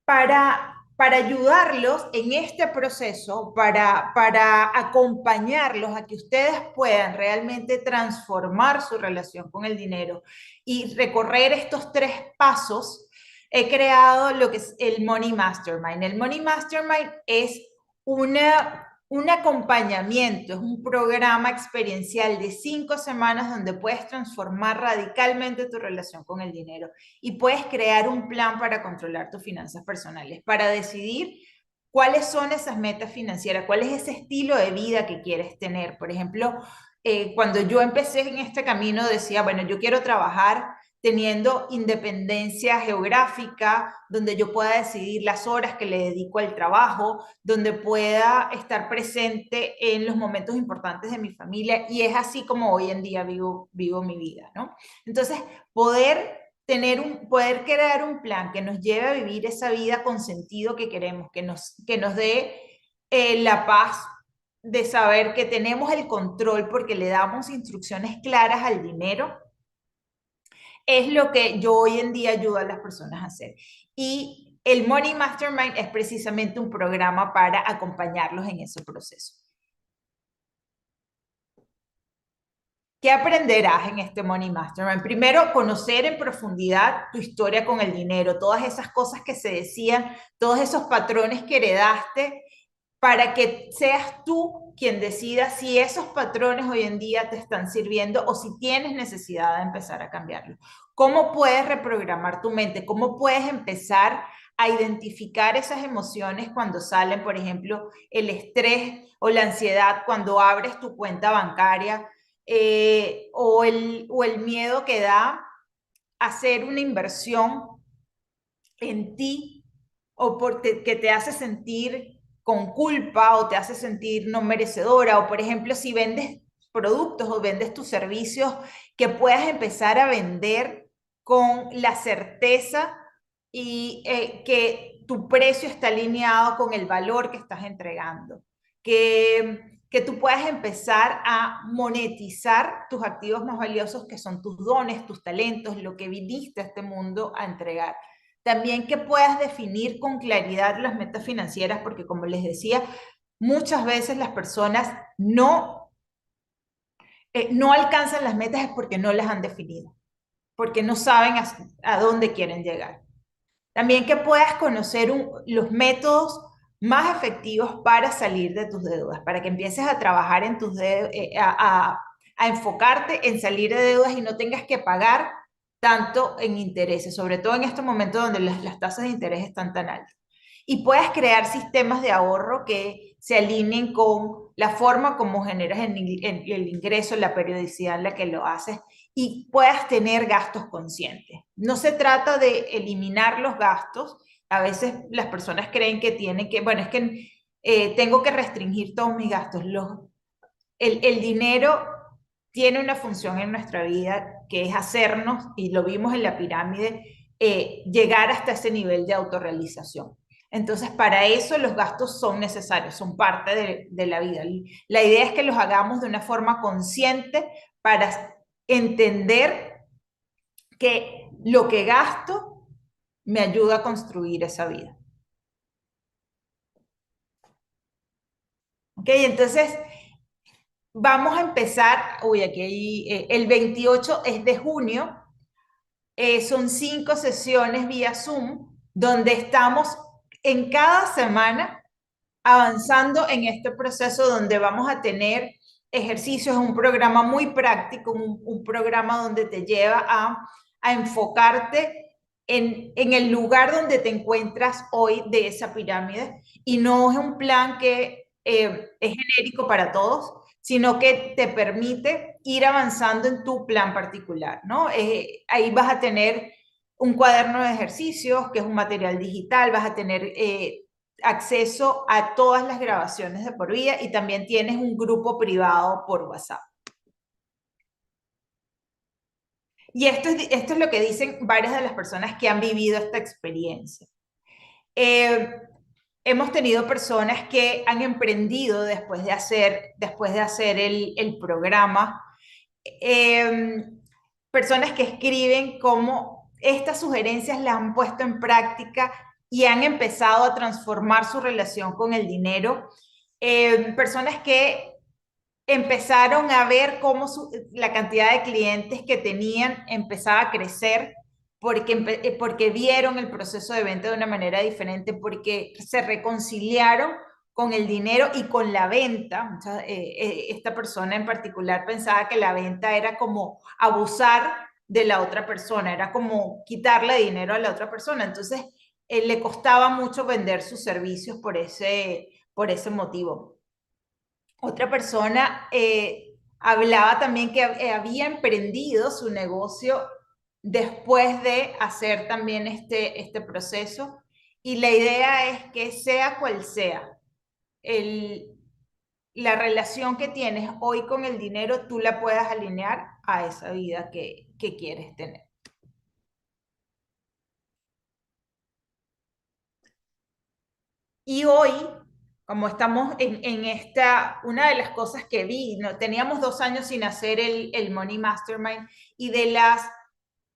para ayudarlos en este proceso, para acompañarlos a que ustedes puedan realmente transformar su relación con el dinero y recorrer estos 3 pasos, he creado lo que es el Money Mastermind. El Money Mastermind es un acompañamiento, es un programa experiencial de 5 semanas donde puedes transformar radicalmente tu relación con el dinero y puedes crear un plan para controlar tus finanzas personales, para decidir cuáles son esas metas financieras, cuál es ese estilo de vida que quieres tener. Por ejemplo, cuando yo empecé en este camino decía, bueno, yo quiero trabajar teniendo independencia geográfica, donde yo pueda decidir las horas que le dedico al trabajo, donde pueda estar presente en los momentos importantes de mi familia, y es así como hoy en día vivo mi vida, ¿no? Entonces, poder crear un plan que nos lleve a vivir esa vida con sentido que queremos, que nos dé la paz de saber que tenemos el control porque le damos instrucciones claras al dinero, es lo que yo hoy en día ayudo a las personas a hacer. Y el Money Mastermind es precisamente un programa para acompañarlos en ese proceso. ¿Qué aprenderás en este Money Mastermind? Primero, conocer en profundidad tu historia con el dinero, todas esas cosas que se decían, todos esos patrones que heredaste, para que seas tú quien decida si esos patrones hoy en día te están sirviendo o si tienes necesidad de empezar a cambiarlos. ¿Cómo puedes reprogramar tu mente? ¿Cómo puedes empezar a identificar esas emociones cuando salen, por ejemplo, el estrés o la ansiedad cuando abres tu cuenta bancaria, o el miedo que da hacer una inversión en ti, o porque que te hace sentir con culpa o te hace sentir no merecedora? O por ejemplo, si vendes productos o vendes tus servicios, que puedas empezar a vender con la certeza y que tu precio está alineado con el valor que estás entregando. Que tú puedas empezar a monetizar tus activos más valiosos, que son tus dones, tus talentos, lo que viniste a este mundo a entregar. También que puedas definir con claridad las metas financieras, porque como les decía, muchas veces las personas no alcanzan las metas es porque no las han definido, porque no saben a dónde quieren llegar. También que puedas conocer los métodos más efectivos para salir de tus deudas, para que empieces a trabajar en tus deudas, a enfocarte en salir de deudas y no tengas que pagar tanto en intereses, sobre todo en este momento donde las tasas de interés están tan altas. Y puedas crear sistemas de ahorro que se alineen con la forma como generas el ingreso, la periodicidad en la que lo haces, y puedas tener gastos conscientes. No se trata de eliminar los gastos. A veces las personas creen que tienen que, bueno, es que tengo que restringir todos mis gastos. El dinero tiene una función en nuestra vida que es hacernos, y lo vimos en la pirámide, llegar hasta ese nivel de autorrealización. Entonces, para eso los gastos son necesarios, son parte de la vida. La idea es que los hagamos de una forma consciente para entender que lo que gasto me ayuda a construir esa vida. ¿Ok? Entonces, vamos a empezar, uy, aquí hay, el 28 es de junio, son 5 sesiones vía Zoom, donde estamos en cada semana avanzando en este proceso, donde vamos a tener ejercicios, un programa muy práctico, un programa donde te lleva a enfocarte en el lugar donde te encuentras hoy de esa pirámide, y no es un plan que es genérico para todos, sino que te permite ir avanzando en tu plan particular, ¿no? Ahí vas a tener un cuaderno de ejercicios, que es un material digital, vas a tener acceso a todas las grabaciones de por vida, y también tienes un grupo privado por WhatsApp. Y esto es lo que dicen varias de las personas que han vivido esta experiencia. Hemos tenido personas que han emprendido después de hacer el programa. Personas que escriben cómo estas sugerencias las han puesto en práctica y han empezado a transformar su relación con el dinero. Personas que empezaron a ver cómo la cantidad de clientes que tenían empezaba a crecer, porque vieron el proceso de venta de una manera diferente, porque se reconciliaron con el dinero y con la venta. Esta persona en particular pensaba que la venta era como abusar de la otra persona, era como quitarle dinero a la otra persona. Entonces, le costaba mucho vender sus servicios por ese motivo. Otra persona hablaba también que había emprendido su negocio después de hacer también este proceso, y la idea es que sea cual sea la relación que tienes hoy con el dinero, tú la puedas alinear a esa vida que quieres tener. Y hoy, como estamos en una de las cosas que vi, ¿no? Teníamos 2 años sin hacer el Money Mastermind, y de las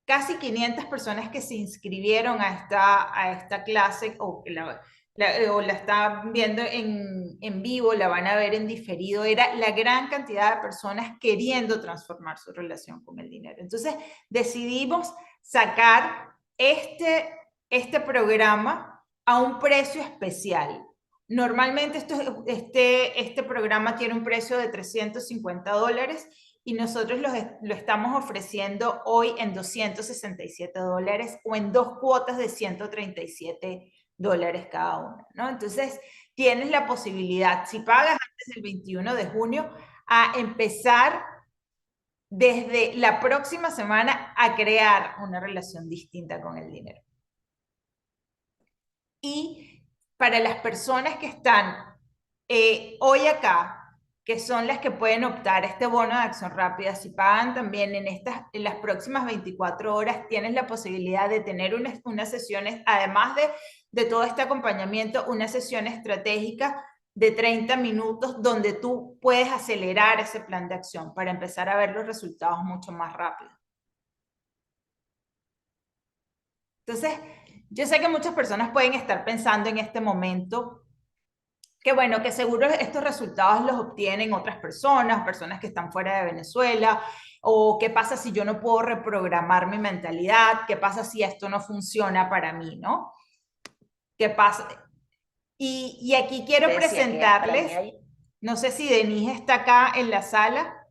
casi 500 personas que se inscribieron a esta clase, o o la están viendo en vivo, la van a ver en diferido, era la gran cantidad de personas queriendo transformar su relación con el dinero. Entonces decidimos sacar este programa a un precio especial. Normalmente este programa tiene un precio de $350 y nosotros lo estamos ofreciendo hoy en $267 o en 2 cuotas de $137 cada una, ¿no? Entonces, tienes la posibilidad, si pagas antes del 21 de junio, a empezar desde la próxima semana a crear una relación distinta con el dinero. Y para las personas que están hoy acá, que son las que pueden optar a este bono de acción rápida, si pagan también en las próximas 24 horas, tienes la posibilidad de tener unas sesiones, además de todo este acompañamiento, una sesión estratégica de 30 minutos donde tú puedes acelerar ese plan de acción para empezar a ver los resultados mucho más rápido. Entonces, yo sé que muchas personas pueden estar pensando en este momento que bueno, que seguro estos resultados los obtienen otras personas, personas que están fuera de Venezuela, o qué pasa si yo no puedo reprogramar mi mentalidad, qué pasa si esto no funciona para mí, ¿no? ¿Qué pasa? Y aquí quiero Te decía que para mí presentarles, no sé si Denise está acá en la sala,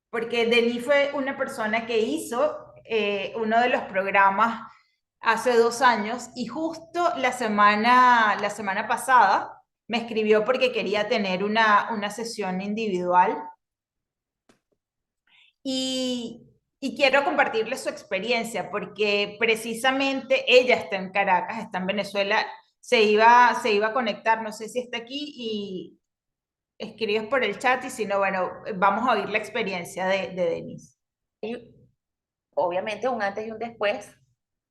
porque Denise fue una persona que hizo uno de los programas hace 2 años y justo la semana pasada me escribió porque quería tener una sesión individual y quiero compartirle su experiencia porque precisamente ella está en Caracas, está en Venezuela, se iba a conectar, no sé si está aquí y escribes por el chat y si no, bueno, vamos a oír la experiencia de Denise. hay obviamente un antes y un después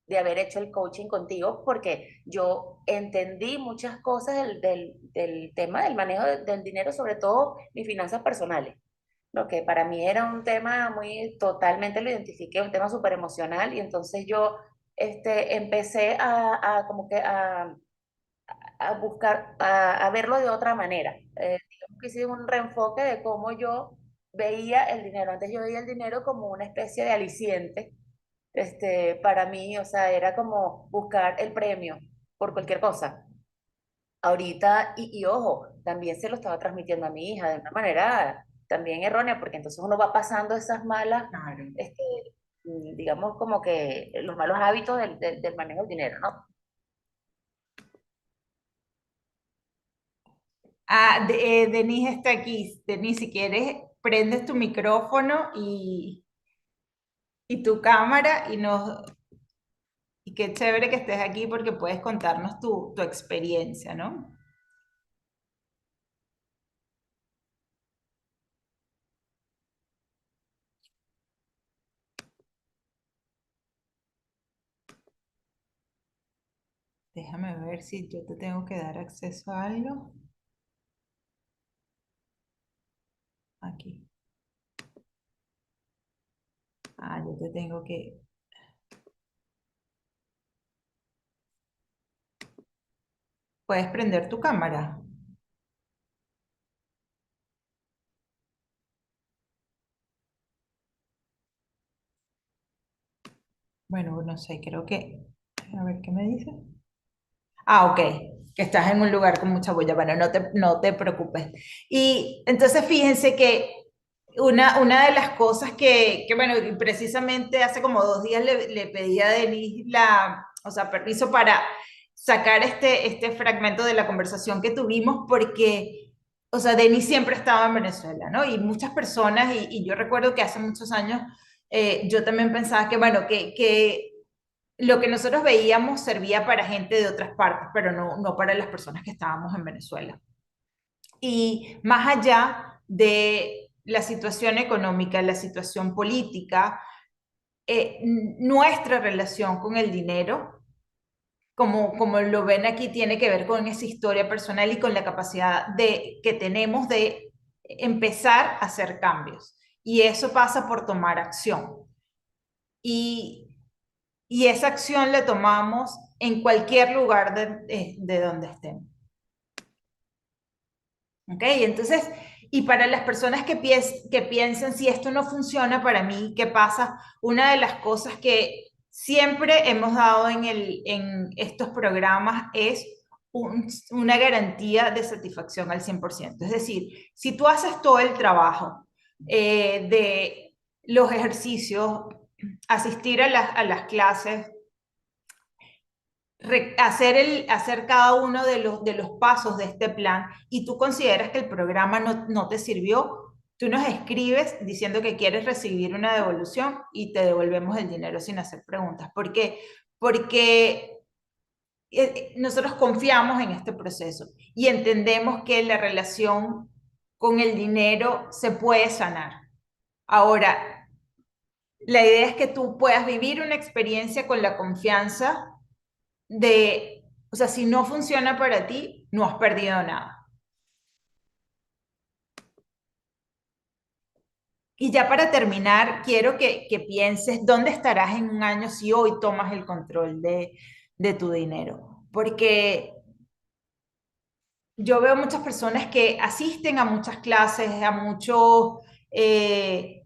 de haber hecho el coaching contigo, porque yo entendí muchas cosas del tema del manejo del dinero, sobre todo mis finanzas personales. Lo que para mí era un tema muy, totalmente lo identifiqué, un tema súper emocional, y entonces yo empecé como que a buscar, a verlo de otra manera. Digamos que hice un reenfoque de cómo yo veía el dinero. Antes yo veía el dinero como una especie de aliciente, para mí, o sea, era como buscar el premio por cualquier cosa. Ahorita, y ojo, también se lo estaba transmitiendo a mi hija de una manera también errónea, porque entonces uno va pasando esas malas, Claro. digamos como que los malos hábitos del manejo del dinero, ¿no? Denise está aquí. Denise, si quieres, prendes tu micrófono y tu cámara y qué chévere que estés aquí porque puedes contarnos tu experiencia, ¿no? Déjame ver si yo te tengo que dar acceso a algo. Aquí. Yo te tengo que... ¿Puedes prender tu cámara? Bueno, no sé, creo que... A ver, ¿qué me dice? Ok, que estás en un lugar con mucha bulla. Bueno, no te preocupes. Y entonces fíjense que una de las cosas bueno, y precisamente hace como 2 días le pedí a Denise o sea, permiso para sacar este fragmento de la conversación que tuvimos porque, o sea, Denise siempre estaba en Venezuela, ¿no? Y muchas personas, y yo recuerdo que hace muchos años yo también pensaba que, bueno, que lo que nosotros veíamos servía para gente de otras partes, pero no para las personas que estábamos en Venezuela. Y más allá de la situación económica, la situación política, nuestra relación con el dinero, como lo ven aquí, tiene que ver con esa historia personal y con la capacidad que tenemos de empezar a hacer cambios. Y eso pasa por tomar acción. Y y esa acción la tomamos en cualquier lugar de donde estemos. ¿Ok? Entonces, y para las personas que piensan, si esto no funciona para mí, ¿qué pasa? Una de las cosas que siempre hemos dado en estos programas es una garantía de satisfacción al 100%. Es decir, si tú haces todo el trabajo de los ejercicios, asistir a las clases, hacer cada uno de los pasos de este plan y tú consideras que el programa no te sirvió, tú nos escribes diciendo que quieres recibir una devolución y te devolvemos el dinero sin hacer preguntas. ¿Por qué? Porque nosotros confiamos en este proceso y entendemos que la relación con el dinero se puede sanar. Ahora, la idea es que tú puedas vivir una experiencia con la confianza o sea, si no funciona para ti, no has perdido nada. Y ya para terminar, quiero que pienses dónde estarás en un año si hoy tomas el control de tu dinero. Porque yo veo muchas personas que asisten a muchas clases,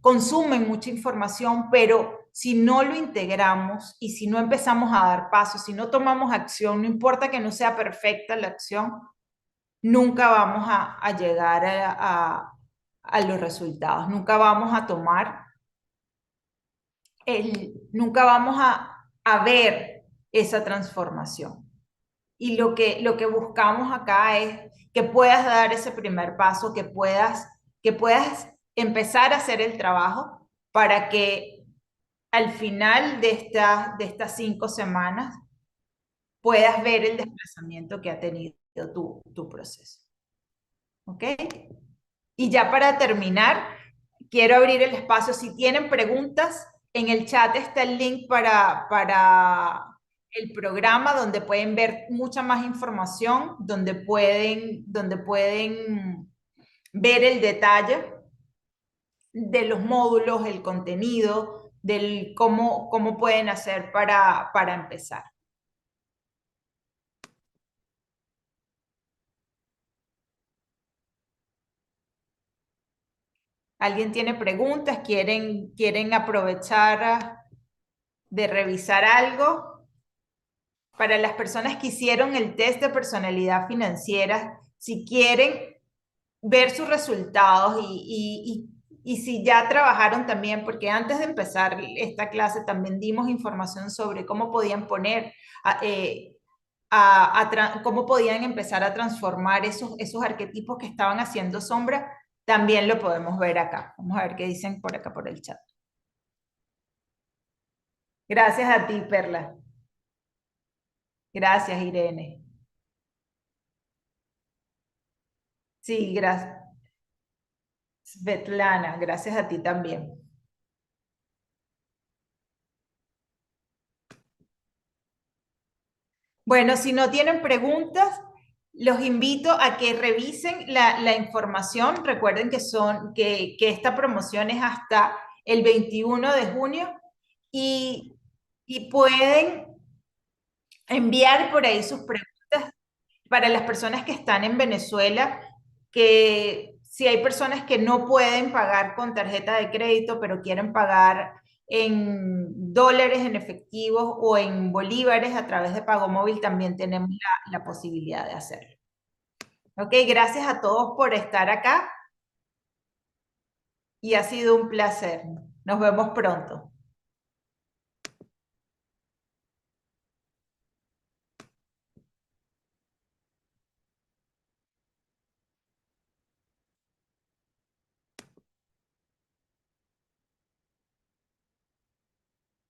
consumen mucha información, pero si no lo integramos y si no empezamos a dar pasos, si no tomamos acción, no importa que no sea perfecta la acción, nunca vamos a llegar a los resultados, nunca vamos a tomar, nunca vamos a ver esa transformación. Y lo que buscamos acá es que puedas dar ese primer paso, que puedas empezar a hacer el trabajo para que al final de estas 5 semanas puedas ver el desplazamiento que ha tenido tu proceso. ¿Ok? Y ya para terminar, quiero abrir el espacio. Si tienen preguntas, en el chat está el link para el programa donde pueden ver mucha más información, donde pueden ver el detalle de los módulos, el contenido, del cómo pueden hacer para empezar. ¿Alguien tiene preguntas? ¿Quieren aprovechar de revisar algo? Para las personas que hicieron el test de personalidad financiera, si quieren ver sus resultados y si ya trabajaron también, porque antes de empezar esta clase también dimos información sobre cómo podían cómo podían empezar a transformar esos arquetipos que estaban haciendo sombra, también lo podemos ver acá. Vamos a ver qué dicen por acá por el chat. Gracias a ti, Perla. Gracias, Irene. Sí, gracias. Svetlana, gracias a ti también. Bueno, si no tienen preguntas, los invito a que revisen la información. Recuerden que esta promoción es hasta el 21 de junio y, y pueden enviar por ahí sus preguntas para las personas que están en Venezuela, que si hay personas que no pueden pagar con tarjeta de crédito, pero quieren pagar en dólares en efectivos o en bolívares a través de pago móvil, también tenemos la posibilidad de hacerlo. Ok, gracias a todos por estar acá y ha sido un placer. Nos vemos pronto.